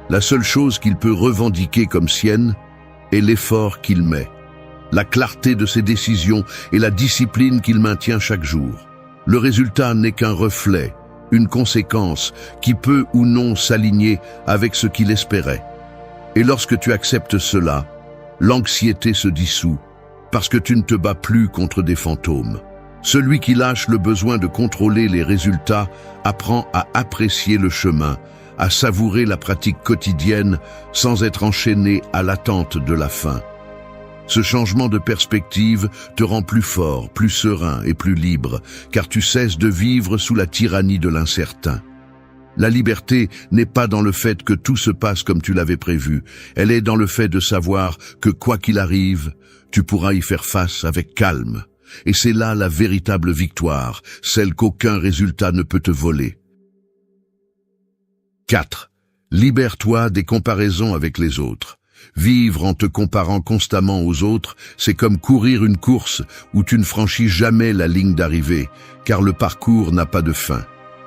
La seule chose qu'il peut revendiquer comme sienne est l'effort qu'il met, la clarté de ses décisions et la discipline qu'il maintient chaque jour. Le résultat n'est qu'un reflet, une conséquence qui peut ou non s'aligner avec ce qu'il espérait. Et lorsque tu acceptes cela, l'anxiété se dissout, parce que tu ne te bats plus contre des fantômes. Celui qui lâche le besoin de contrôler les résultats apprend à apprécier le chemin, à savourer la pratique quotidienne sans être enchaîné à l'attente de la fin. Ce changement de perspective te rend plus fort, plus serein et plus libre, car tu cesses de vivre sous la tyrannie de l'incertain. La liberté n'est pas dans le fait que tout se passe comme tu l'avais prévu, elle est dans le fait de savoir que quoi qu'il arrive, tu pourras y faire face avec calme. Et c'est là la véritable victoire, celle qu'aucun résultat ne peut te voler. 4. Libère-toi des comparaisons avec les autres. Vivre en te comparant constamment aux autres, c'est comme courir une course où tu ne franchis jamais la ligne d'arrivée, car le parcours n'a pas de fin.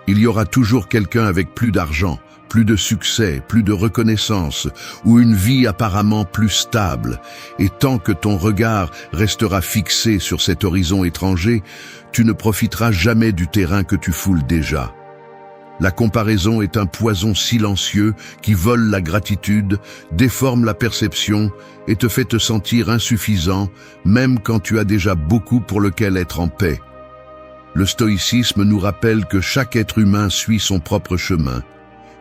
Il y aura toujours quelqu'un avec plus d'argent, plus de succès, plus de reconnaissance, ou une vie apparemment plus stable. Et tant que ton regard restera fixé sur cet horizon étranger, tu ne profiteras jamais du terrain que tu foules déjà. La comparaison est un poison silencieux qui vole la gratitude, déforme la perception et te fait te sentir insuffisant, même quand tu as déjà beaucoup pour lequel être en paix. Le stoïcisme nous rappelle que chaque être humain suit son propre chemin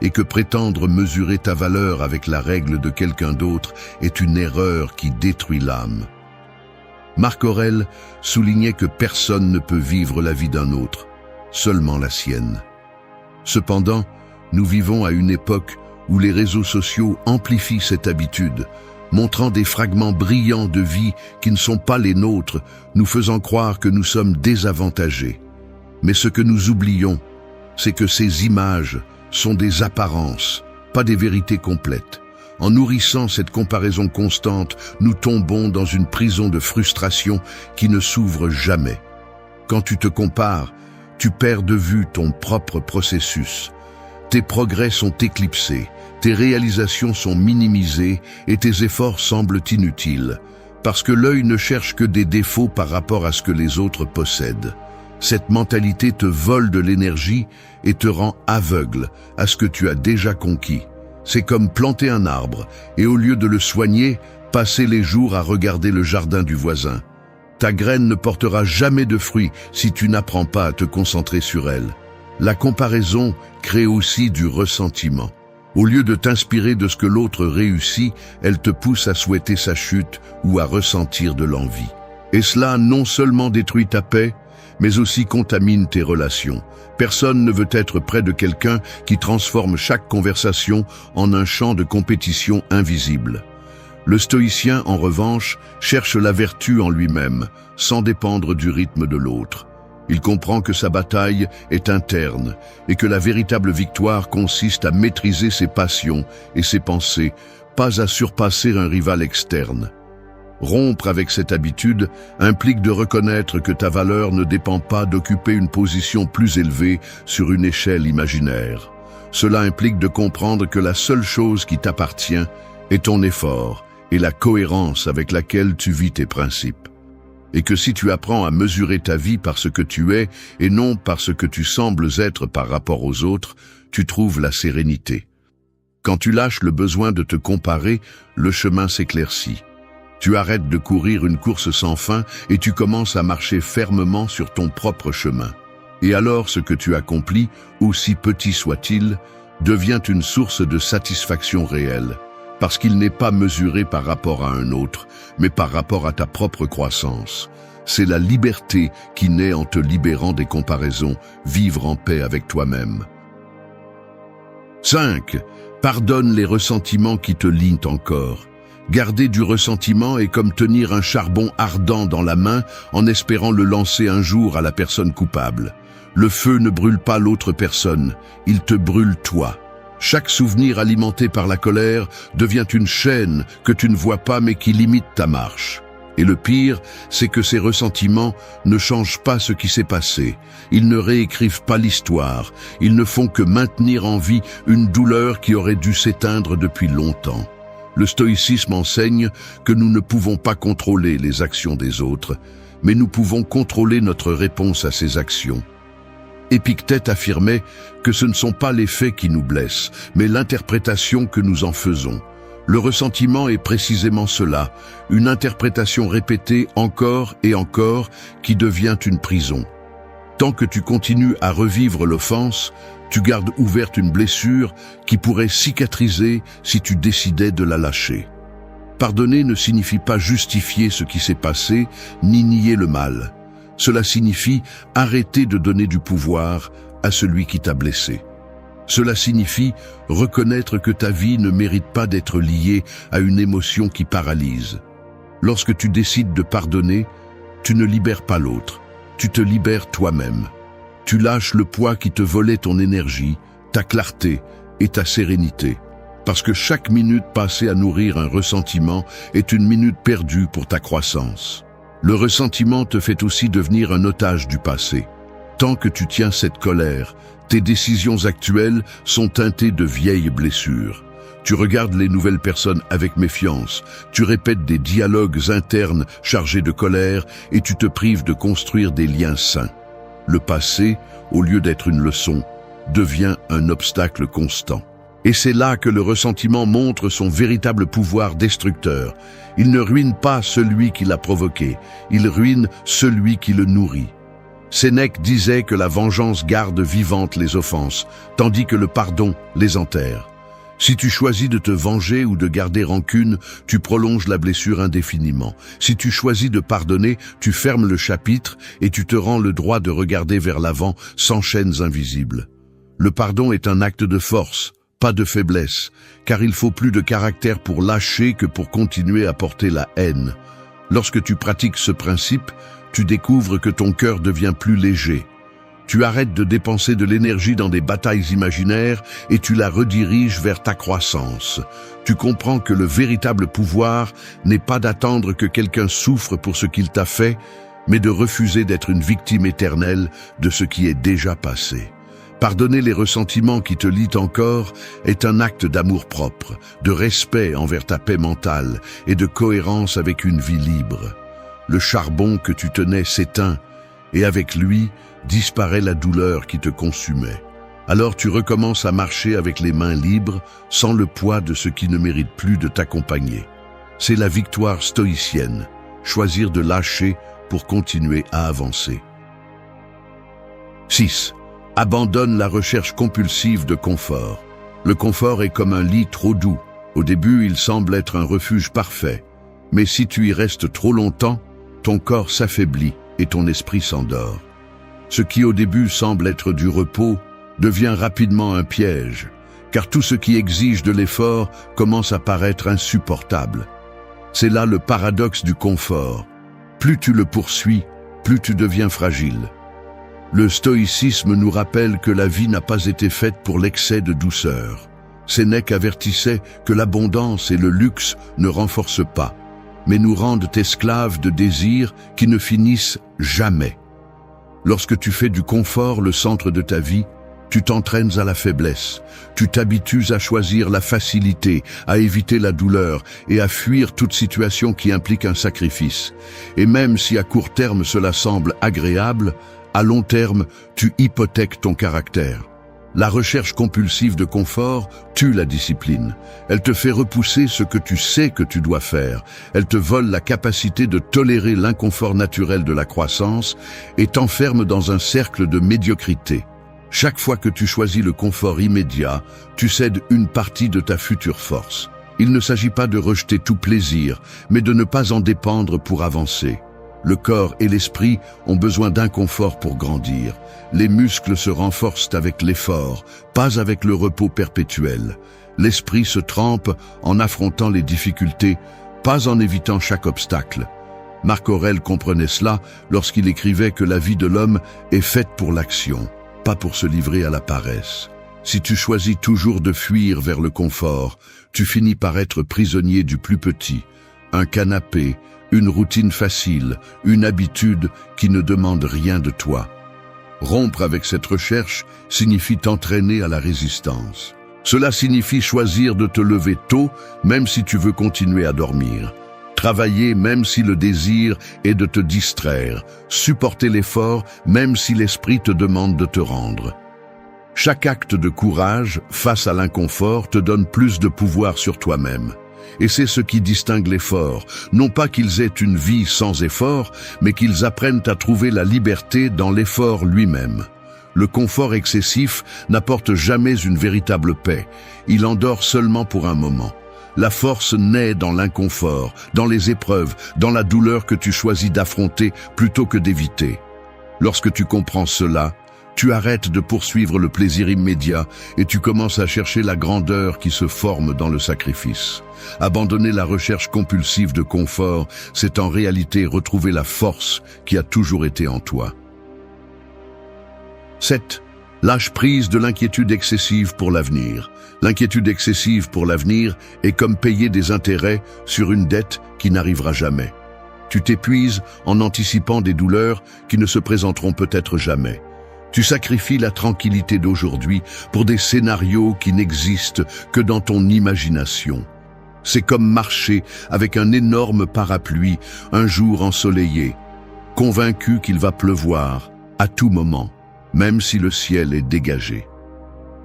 et que prétendre mesurer ta valeur avec la règle de quelqu'un d'autre est une erreur qui détruit l'âme. Marc Aurèle soulignait que personne ne peut vivre la vie d'un autre, seulement la sienne. Cependant, nous vivons à une époque où les réseaux sociaux amplifient cette habitude, montrant des fragments brillants de vie qui ne sont pas les nôtres, nous faisant croire que nous sommes désavantagés. Mais ce que nous oublions, c'est que ces images sont des apparences, pas des vérités complètes. En nourrissant cette comparaison constante, nous tombons dans une prison de frustration qui ne s'ouvre jamais. Quand tu te compares, tu perds de vue ton propre processus. Tes progrès sont éclipsés, tes réalisations sont minimisées et tes efforts semblent inutiles, parce que l'œil ne cherche que des défauts par rapport à ce que les autres possèdent. Cette mentalité te vole de l'énergie et te rend aveugle à ce que tu as déjà conquis. C'est comme planter un arbre et au lieu de le soigner, passer les jours à regarder le jardin du voisin. Ta graine ne portera jamais de fruits si tu n'apprends pas à te concentrer sur elle. La comparaison crée aussi du ressentiment. Au lieu de t'inspirer de ce que l'autre réussit, elle te pousse à souhaiter sa chute ou à ressentir de l'envie. Et cela non seulement détruit ta paix, mais aussi contamine tes relations. Personne ne veut être près de quelqu'un qui transforme chaque conversation en un champ de compétition invisible. Le stoïcien, en revanche, cherche la vertu en lui-même, sans dépendre du rythme de l'autre. Il comprend que sa bataille est interne et que la véritable victoire consiste à maîtriser ses passions et ses pensées, pas à surpasser un rival externe. Rompre avec cette habitude implique de reconnaître que ta valeur ne dépend pas d'occuper une position plus élevée sur une échelle imaginaire. Cela implique de comprendre que la seule chose qui t'appartient est ton effort et la cohérence avec laquelle tu vis tes principes. Et que si tu apprends à mesurer ta vie par ce que tu es et non par ce que tu sembles être par rapport aux autres, tu trouves la sérénité. Quand tu lâches le besoin de te comparer, le chemin s'éclaircit. Tu arrêtes de courir une course sans fin et tu commences à marcher fermement sur ton propre chemin. Et alors ce que tu accomplis, aussi petit soit-il, devient une source de satisfaction réelle, parce qu'il n'est pas mesuré par rapport à un autre, mais par rapport à ta propre croissance. C'est la liberté qui naît en te libérant des comparaisons, vivre en paix avec toi-même. 5. Pardonne les ressentiments qui te lient encore. Garder du ressentiment est comme tenir un charbon ardent dans la main en espérant le lancer un jour à la personne coupable. Le feu ne brûle pas l'autre personne, il te brûle toi. Chaque souvenir alimenté par la colère devient une chaîne que tu ne vois pas mais qui limite ta marche. Et le pire, c'est que ces ressentiments ne changent pas ce qui s'est passé. Ils ne réécrivent pas l'histoire. Ils ne font que maintenir en vie une douleur qui aurait dû s'éteindre depuis longtemps. Le stoïcisme enseigne que nous ne pouvons pas contrôler les actions des autres, mais nous pouvons contrôler notre réponse à ces actions. Épictète affirmait que ce ne sont pas les faits qui nous blessent, mais l'interprétation que nous en faisons. Le ressentiment est précisément cela, une interprétation répétée encore et encore qui devient une prison. Tant que tu continues à revivre l'offense, tu gardes ouverte une blessure qui pourrait cicatriser si tu décidais de la lâcher. Pardonner ne signifie pas justifier ce qui s'est passé, ni nier le mal. Cela signifie arrêter de donner du pouvoir à celui qui t'a blessé. Cela signifie reconnaître que ta vie ne mérite pas d'être liée à une émotion qui paralyse. Lorsque tu décides de pardonner, tu ne libères pas l'autre, tu te libères toi-même. Tu lâches le poids qui te volait ton énergie, ta clarté et ta sérénité. Parce que chaque minute passée à nourrir un ressentiment est une minute perdue pour ta croissance. Le ressentiment te fait aussi devenir un otage du passé. Tant que tu tiens cette colère, tes décisions actuelles sont teintées de vieilles blessures. Tu regardes les nouvelles personnes avec méfiance, tu répètes des dialogues internes chargés de colère et tu te prives de construire des liens sains. Le passé, au lieu d'être une leçon, devient un obstacle constant. Et c'est là que le ressentiment montre son véritable pouvoir destructeur. Il ne ruine pas celui qui l'a provoqué, il ruine celui qui le nourrit. Sénèque disait que la vengeance garde vivantes les offenses, tandis que le pardon les enterre. Si tu choisis de te venger ou de garder rancune, tu prolonges la blessure indéfiniment. Si tu choisis de pardonner, tu fermes le chapitre et tu te rends le droit de regarder vers l'avant sans chaînes invisibles. Le pardon est un acte de force, pas de faiblesse, car il faut plus de caractère pour lâcher que pour continuer à porter la haine. Lorsque tu pratiques ce principe, tu découvres que ton cœur devient plus léger. Tu arrêtes de dépenser de l'énergie dans des batailles imaginaires et tu la rediriges vers ta croissance. Tu comprends que le véritable pouvoir n'est pas d'attendre que quelqu'un souffre pour ce qu'il t'a fait, mais de refuser d'être une victime éternelle de ce qui est déjà passé. Pardonner les ressentiments qui te lient encore est un acte d'amour-propre, de respect envers ta paix mentale et de cohérence avec une vie libre. Le charbon que tu tenais s'éteint et avec lui disparaît la douleur qui te consumait. Alors tu recommences à marcher avec les mains libres, sans le poids de ce qui ne mérite plus de t'accompagner. C'est la victoire stoïcienne, choisir de lâcher pour continuer à avancer. 6. Abandonne la recherche compulsive de confort. Le confort est comme un lit trop doux. Au début, il semble être un refuge parfait. Mais si tu y restes trop longtemps, ton corps s'affaiblit et ton esprit s'endort. Ce qui au début semble être du repos devient rapidement un piège, car tout ce qui exige de l'effort commence à paraître insupportable. C'est là le paradoxe du confort. Plus tu le poursuis, plus tu deviens fragile. Le stoïcisme nous rappelle que la vie n'a pas été faite pour l'excès de douceur. Sénèque avertissait que l'abondance et le luxe ne renforcent pas, mais nous rendent esclaves de désirs qui ne finissent jamais. Lorsque tu fais du confort le centre de ta vie, tu t'entraînes à la faiblesse. Tu t'habitues à choisir la facilité, à éviter la douleur et à fuir toute situation qui implique un sacrifice. Et même si à court terme cela semble agréable, à long terme, tu hypothèques ton caractère. La recherche compulsive de confort tue la discipline. Elle te fait repousser ce que tu sais que tu dois faire. Elle te vole la capacité de tolérer l'inconfort naturel de la croissance et t'enferme dans un cercle de médiocrité. Chaque fois que tu choisis le confort immédiat, tu cèdes une partie de ta future force. Il ne s'agit pas de rejeter tout plaisir, mais de ne pas en dépendre pour avancer. Le corps et l'esprit ont besoin d'inconfort pour grandir. Les muscles se renforcent avec l'effort, pas avec le repos perpétuel. L'esprit se trempe en affrontant les difficultés, pas en évitant chaque obstacle. Marc Aurèle comprenait cela lorsqu'il écrivait que la vie de l'homme est faite pour l'action, pas pour se livrer à la paresse. Si tu choisis toujours de fuir vers le confort, tu finis par être prisonnier du plus petit, un canapé, une routine facile, une habitude qui ne demande rien de toi. Rompre avec cette recherche signifie t'entraîner à la résistance. Cela signifie choisir de te lever tôt, même si tu veux continuer à dormir. Travailler même si le désir est de te distraire. Supporter l'effort même si l'esprit te demande de te rendre. Chaque acte de courage face à l'inconfort te donne plus de pouvoir sur toi-même. Et c'est ce qui distingue les forts, non pas qu'ils aient une vie sans effort, mais qu'ils apprennent à trouver la liberté dans l'effort lui-même. Le confort excessif n'apporte jamais une véritable paix, il endort seulement pour un moment. La force naît dans l'inconfort, dans les épreuves, dans la douleur que tu choisis d'affronter plutôt que d'éviter. Lorsque tu comprends cela, tu arrêtes de poursuivre le plaisir immédiat et tu commences à chercher la grandeur qui se forme dans le sacrifice. Abandonner la recherche compulsive de confort, c'est en réalité retrouver la force qui a toujours été en toi. 7. Lâche prise de l'inquiétude excessive pour l'avenir. L'inquiétude excessive pour l'avenir est comme payer des intérêts sur une dette qui n'arrivera jamais. Tu t'épuises en anticipant des douleurs qui ne se présenteront peut-être jamais. Tu sacrifies la tranquillité d'aujourd'hui pour des scénarios qui n'existent que dans ton imagination. C'est comme marcher avec un énorme parapluie un jour ensoleillé, convaincu qu'il va pleuvoir à tout moment, même si le ciel est dégagé.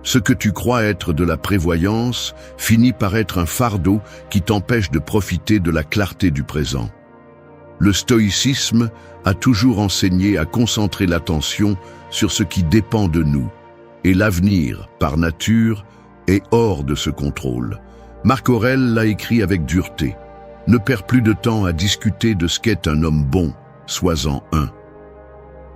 Ce que tu crois être de la prévoyance finit par être un fardeau qui t'empêche de profiter de la clarté du présent. Le stoïcisme a toujours enseigné à concentrer l'attention sur ce qui dépend de nous, et l'avenir, par nature, est hors de ce contrôle. Marc Aurèle l'a écrit avec dureté. Ne perds plus de temps à discuter de ce qu'est un homme bon, sois-en un.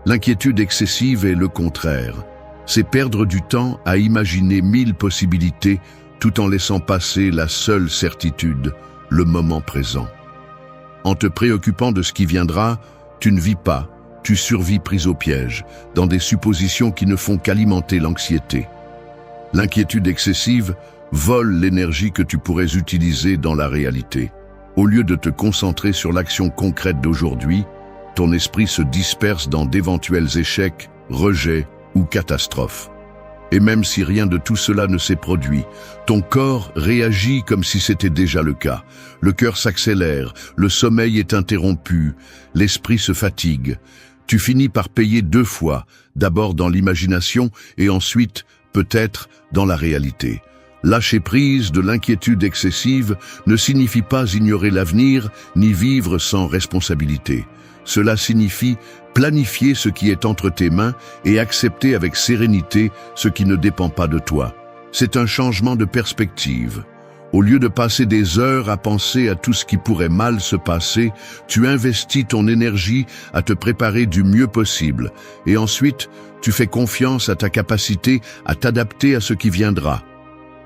L'inquiétude excessive est le contraire. C'est perdre du temps à imaginer 1000 possibilités tout en laissant passer la seule certitude, le moment présent. En te préoccupant de ce qui viendra, tu ne vis pas, tu survis pris au piège, dans des suppositions qui ne font qu'alimenter l'anxiété. L'inquiétude excessive vole l'énergie que tu pourrais utiliser dans la réalité. Au lieu de te concentrer sur l'action concrète d'aujourd'hui, ton esprit se disperse dans d'éventuels échecs, rejets ou catastrophes. Et même si rien de tout cela ne s'est produit, ton corps réagit comme si c'était déjà le cas. Le cœur s'accélère, le sommeil est interrompu, l'esprit se fatigue. Tu finis par payer 2 fois, d'abord dans l'imagination et ensuite, peut-être, dans la réalité. Lâcher prise de l'inquiétude excessive ne signifie pas ignorer l'avenir ni vivre sans responsabilité. Cela signifie planifier ce qui est entre tes mains et accepter avec sérénité ce qui ne dépend pas de toi. C'est un changement de perspective. Au lieu de passer des heures à penser à tout ce qui pourrait mal se passer, tu investis ton énergie à te préparer du mieux possible. Et ensuite, tu fais confiance à ta capacité à t'adapter à ce qui viendra.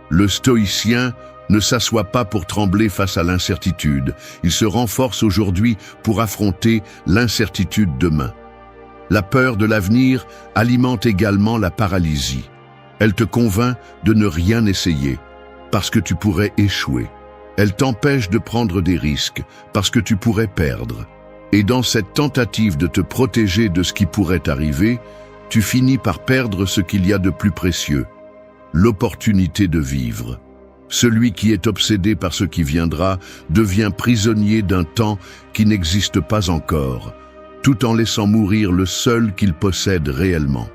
Le stoïcien ne s'assoit pas pour trembler face à l'incertitude. Il se renforce aujourd'hui pour affronter l'incertitude demain. La peur de l'avenir alimente également la paralysie. Elle te convainc de ne rien essayer, parce que tu pourrais échouer. Elle t'empêche de prendre des risques, parce que tu pourrais perdre. Et dans cette tentative de te protéger de ce qui pourrait arriver, tu finis par perdre ce qu'il y a de plus précieux, l'opportunité de vivre. Celui qui est obsédé par ce qui viendra devient prisonnier d'un temps qui n'existe pas encore, tout en laissant mourir le seul qu'il possède réellement.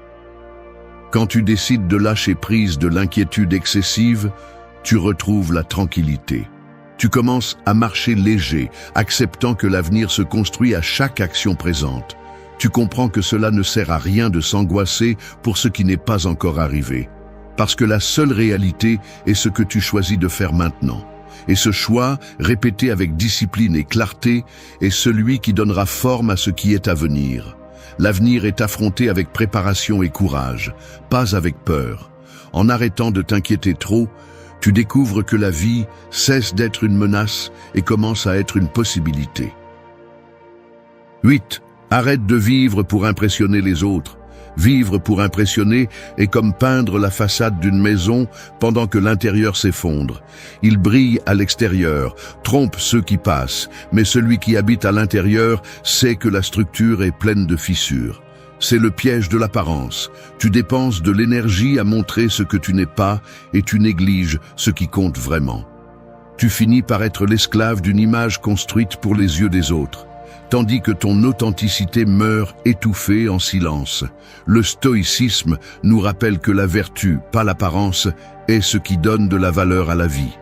Quand tu décides de lâcher prise de l'inquiétude excessive, tu retrouves la tranquillité. Tu commences à marcher léger, acceptant que l'avenir se construit à chaque action présente. Tu comprends que cela ne sert à rien de s'angoisser pour ce qui n'est pas encore arrivé. Parce que la seule réalité est ce que tu choisis de faire maintenant. Et ce choix, répété avec discipline et clarté, est celui qui donnera forme à ce qui est à venir. L'avenir est affronté avec préparation et courage, pas avec peur. En arrêtant de t'inquiéter trop, tu découvres que la vie cesse d'être une menace et commence à être une possibilité. 8. Arrête de vivre pour impressionner les autres. Vivre pour impressionner est comme peindre la façade d'une maison pendant que l'intérieur s'effondre. Il brille à l'extérieur, trompe ceux qui passent, mais celui qui habite à l'intérieur sait que la structure est pleine de fissures. C'est le piège de l'apparence. Tu dépenses de l'énergie à montrer ce que tu n'es pas et tu négliges ce qui compte vraiment. Tu finis par être l'esclave d'une image construite pour les yeux des autres, tandis que ton authenticité meurt étouffée en silence. Le stoïcisme nous rappelle que la vertu, pas l'apparence, est ce qui donne de la valeur à la vie.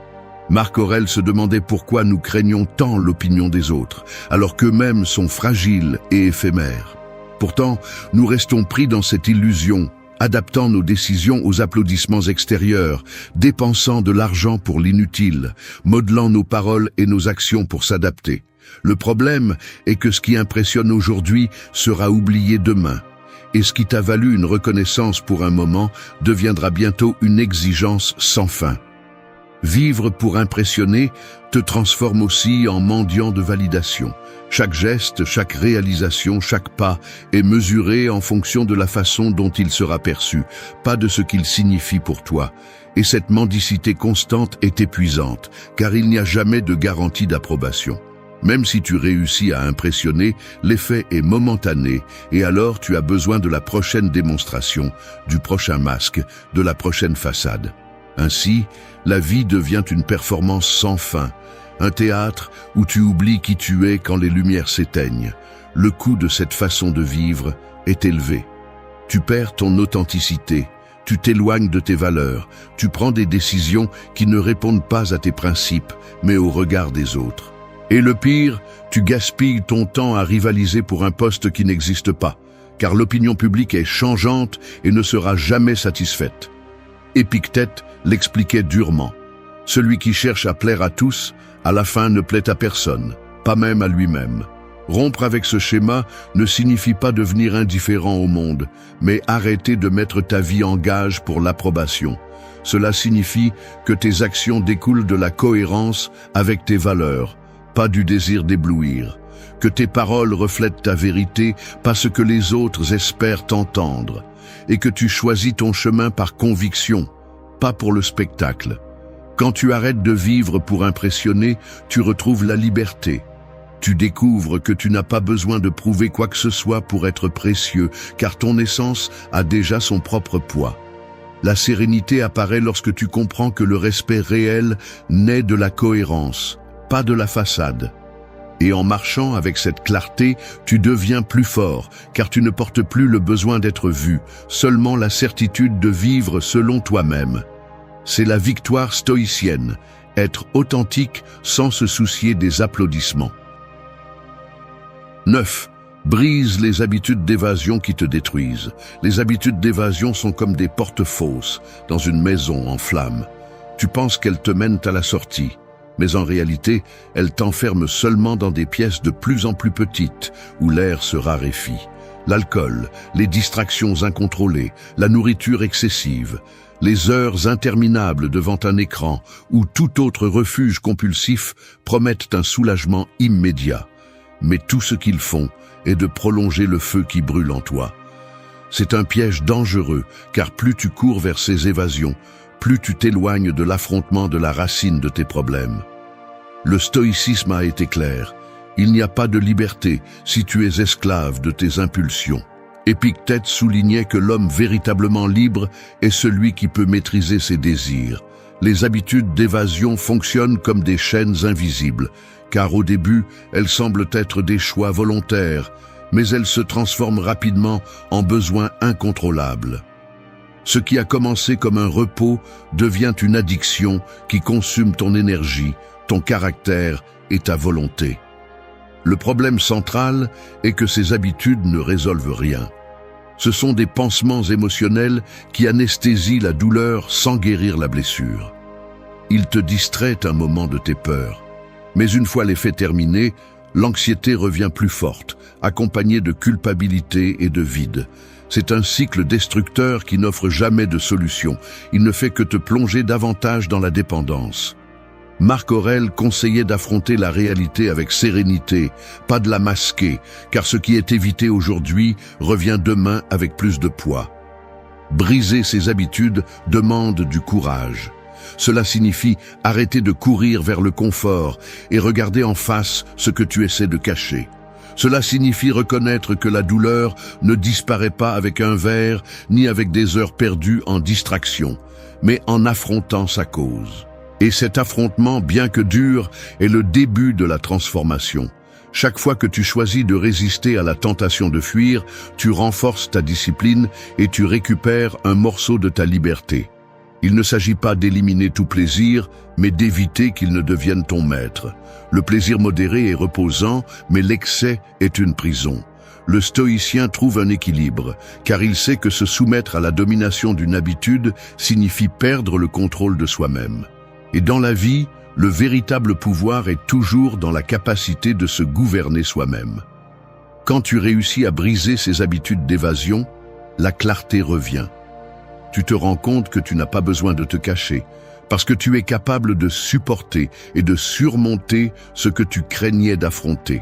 Marc Aurèle se demandait pourquoi nous craignons tant l'opinion des autres, alors qu'eux-mêmes sont fragiles et éphémères. Pourtant, nous restons pris dans cette illusion, adaptant nos décisions aux applaudissements extérieurs, dépensant de l'argent pour l'inutile, modelant nos paroles et nos actions pour s'adapter. Le problème est que ce qui impressionne aujourd'hui sera oublié demain, et ce qui t'a valu une reconnaissance pour un moment deviendra bientôt une exigence sans fin. Vivre pour impressionner te transforme aussi en mendiant de validation. Chaque geste, chaque réalisation, chaque pas est mesuré en fonction de la façon dont il sera perçu, pas de ce qu'il signifie pour toi. Et cette mendicité constante est épuisante, car il n'y a jamais de garantie d'approbation. Même si tu réussis à impressionner, l'effet est momentané et alors tu as besoin de la prochaine démonstration, du prochain masque, de la prochaine façade. Ainsi, la vie devient une performance sans fin, un théâtre où tu oublies qui tu es quand les lumières s'éteignent. Le coût de cette façon de vivre est élevé. Tu perds ton authenticité, tu t'éloignes de tes valeurs, tu prends des décisions qui ne répondent pas à tes principes, mais au regard des autres. Et le pire, tu gaspilles ton temps à rivaliser pour un poste qui n'existe pas, car l'opinion publique est changeante et ne sera jamais satisfaite. Épictète l'expliquait durement. Celui qui cherche à plaire à tous, à la fin ne plaît à personne, pas même à lui-même. Rompre avec ce schéma ne signifie pas devenir indifférent au monde, mais arrêter de mettre ta vie en gage pour l'approbation. Cela signifie que tes actions découlent de la cohérence avec tes valeurs, pas du désir d'éblouir. Que tes paroles reflètent ta vérité, pas ce que les autres espèrent t'entendre. Et que tu choisis ton chemin par conviction, pas pour le spectacle. Quand tu arrêtes de vivre pour impressionner, tu retrouves la liberté. Tu découvres que tu n'as pas besoin de prouver quoi que ce soit pour être précieux, car ton essence a déjà son propre poids. La sérénité apparaît lorsque tu comprends que le respect réel naît de la cohérence, pas de la façade. Et en marchant avec cette clarté, tu deviens plus fort, car tu ne portes plus le besoin d'être vu, seulement la certitude de vivre selon toi-même. C'est la victoire stoïcienne, être authentique sans se soucier des applaudissements. 9. Brise les habitudes d'évasion qui te détruisent. Les habitudes d'évasion sont comme des portes fausses dans une maison en flammes. Tu penses qu'elles te mènent à la sortie, mais en réalité, elles t'enferment seulement dans des pièces de plus en plus petites où l'air se raréfie. L'alcool, les distractions incontrôlées, la nourriture excessive, les heures interminables devant un écran ou tout autre refuge compulsif promettent un soulagement immédiat. Mais tout ce qu'ils font est de prolonger le feu qui brûle en toi. C'est un piège dangereux, car plus tu cours vers ces évasions, plus tu t'éloignes de l'affrontement de la racine de tes problèmes. Le stoïcisme a été clair. Il n'y a pas de liberté si tu es esclave de tes impulsions. Épictète soulignait que l'homme véritablement libre est celui qui peut maîtriser ses désirs. Les habitudes d'évasion fonctionnent comme des chaînes invisibles, car au début, elles semblent être des choix volontaires, mais elles se transforment rapidement en besoins incontrôlables. Ce qui a commencé comme un repos devient une addiction qui consume ton énergie, ton caractère et ta volonté. Le problème central est que ces habitudes ne résolvent rien. Ce sont des pansements émotionnels qui anesthésient la douleur sans guérir la blessure. Ils te distraient un moment de tes peurs. Mais une fois l'effet terminé, l'anxiété revient plus forte, accompagnée de culpabilité et de vide. C'est un cycle destructeur qui n'offre jamais de solution. Il ne fait que te plonger davantage dans la dépendance. Marc Aurèle conseillait d'affronter la réalité avec sérénité, pas de la masquer, car ce qui est évité aujourd'hui revient demain avec plus de poids. Briser ses habitudes demande du courage. Cela signifie arrêter de courir vers le confort et regarder en face ce que tu essaies de cacher. Cela signifie reconnaître que la douleur ne disparaît pas avec un verre ni avec des heures perdues en distraction, mais en affrontant sa cause. Et cet affrontement, bien que dur, est le début de la transformation. Chaque fois que tu choisis de résister à la tentation de fuir, tu renforces ta discipline et tu récupères un morceau de ta liberté. Il ne s'agit pas d'éliminer tout plaisir, mais d'éviter qu'il ne devienne ton maître. Le plaisir modéré est reposant, mais l'excès est une prison. Le stoïcien trouve un équilibre, car il sait que se soumettre à la domination d'une habitude signifie perdre le contrôle de soi-même. Et dans la vie, le véritable pouvoir est toujours dans la capacité de se gouverner soi-même. Quand tu réussis à briser ces habitudes d'évasion, la clarté revient. Tu te rends compte que tu n'as pas besoin de te cacher, parce que tu es capable de supporter et de surmonter ce que tu craignais d'affronter.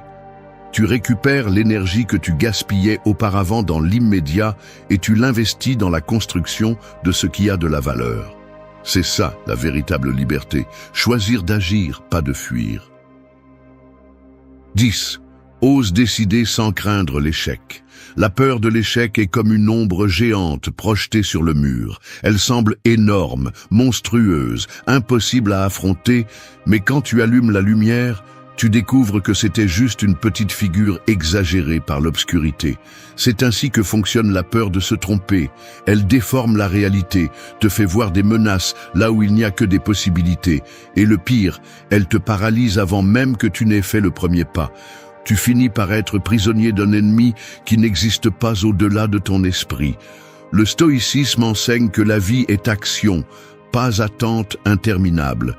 Tu récupères l'énergie que tu gaspillais auparavant dans l'immédiat et tu l'investis dans la construction de ce qui a de la valeur. C'est ça, la véritable liberté. Choisir d'agir, pas de fuir. 10. Ose décider sans craindre l'échec. La peur de l'échec est comme une ombre géante projetée sur le mur. Elle semble énorme, monstrueuse, impossible à affronter, mais quand tu allumes la lumière, tu découvres que c'était juste une petite figure exagérée par l'obscurité. C'est ainsi que fonctionne la peur de se tromper. Elle déforme la réalité, te fait voir des menaces là où il n'y a que des possibilités. Et le pire, elle te paralyse avant même que tu n'aies fait le premier pas. Tu finis par être prisonnier d'un ennemi qui n'existe pas au-delà de ton esprit. Le stoïcisme enseigne que la vie est action, pas attente interminable.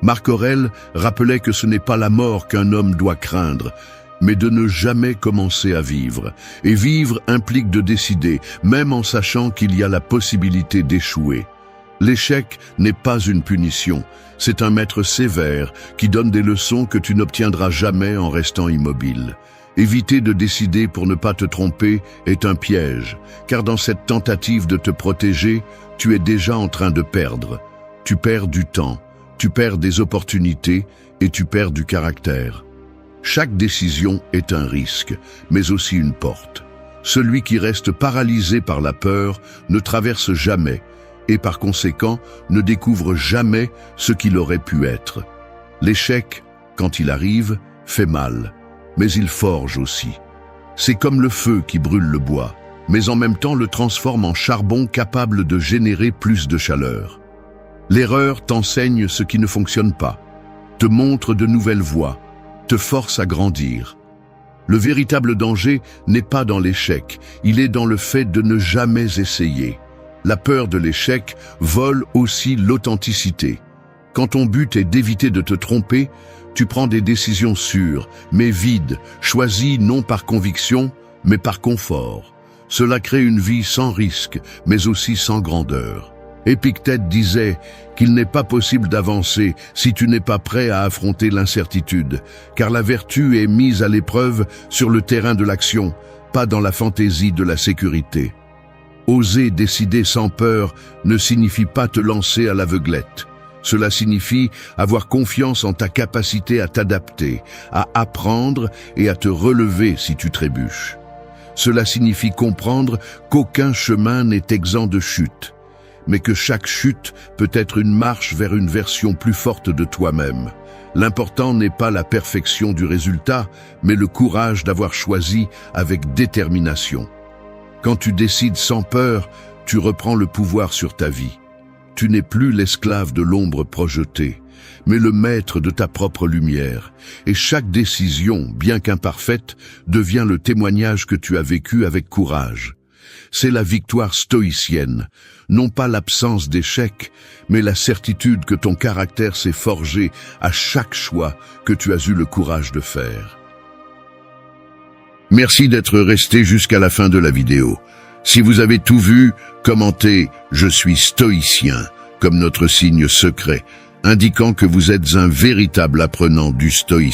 Marc Aurèle rappelait que ce n'est pas la mort qu'un homme doit craindre, mais de ne jamais commencer à vivre. Et vivre implique de décider, même en sachant qu'il y a la possibilité d'échouer. L'échec n'est pas une punition, c'est un maître sévère qui donne des leçons que tu n'obtiendras jamais en restant immobile. Éviter de décider pour ne pas te tromper est un piège, car dans cette tentative de te protéger, tu es déjà en train de perdre. Tu perds du temps, tu perds des opportunités et tu perds du caractère. Chaque décision est un risque, mais aussi une porte. Celui qui reste paralysé par la peur ne traverse jamais et par conséquent ne découvre jamais ce qu'il aurait pu être. L'échec, quand il arrive, fait mal, mais il forge aussi. C'est comme le feu qui brûle le bois, mais en même temps le transforme en charbon capable de générer plus de chaleur. L'erreur t'enseigne ce qui ne fonctionne pas, te montre de nouvelles voies, te force à grandir. Le véritable danger n'est pas dans l'échec, il est dans le fait de ne jamais essayer. La peur de l'échec vole aussi l'authenticité. Quand ton but est d'éviter de te tromper, tu prends des décisions sûres, mais vides, choisies non par conviction, mais par confort. Cela crée une vie sans risque, mais aussi sans grandeur. Épictète disait qu'il n'est pas possible d'avancer si tu n'es pas prêt à affronter l'incertitude, car la vertu est mise à l'épreuve sur le terrain de l'action, pas dans la fantaisie de la sécurité. Oser décider sans peur ne signifie pas te lancer à l'aveuglette. Cela signifie avoir confiance en ta capacité à t'adapter, à apprendre et à te relever si tu trébuches. Cela signifie comprendre qu'aucun chemin n'est exempt de chute, mais que chaque chute peut être une marche vers une version plus forte de toi-même. L'important n'est pas la perfection du résultat, mais le courage d'avoir choisi avec détermination. Quand tu décides sans peur, tu reprends le pouvoir sur ta vie. Tu n'es plus l'esclave de l'ombre projetée, mais le maître de ta propre lumière. Et chaque décision, bien qu'imparfaite, devient le témoignage que tu as vécu avec courage. C'est la victoire stoïcienne, non pas l'absence d'échec, mais la certitude que ton caractère s'est forgé à chaque choix que tu as eu le courage de faire. Merci d'être resté jusqu'à la fin de la vidéo. Si vous avez tout vu, commentez « Je suis stoïcien » comme notre signe secret, indiquant que vous êtes un véritable apprenant du stoïcisme.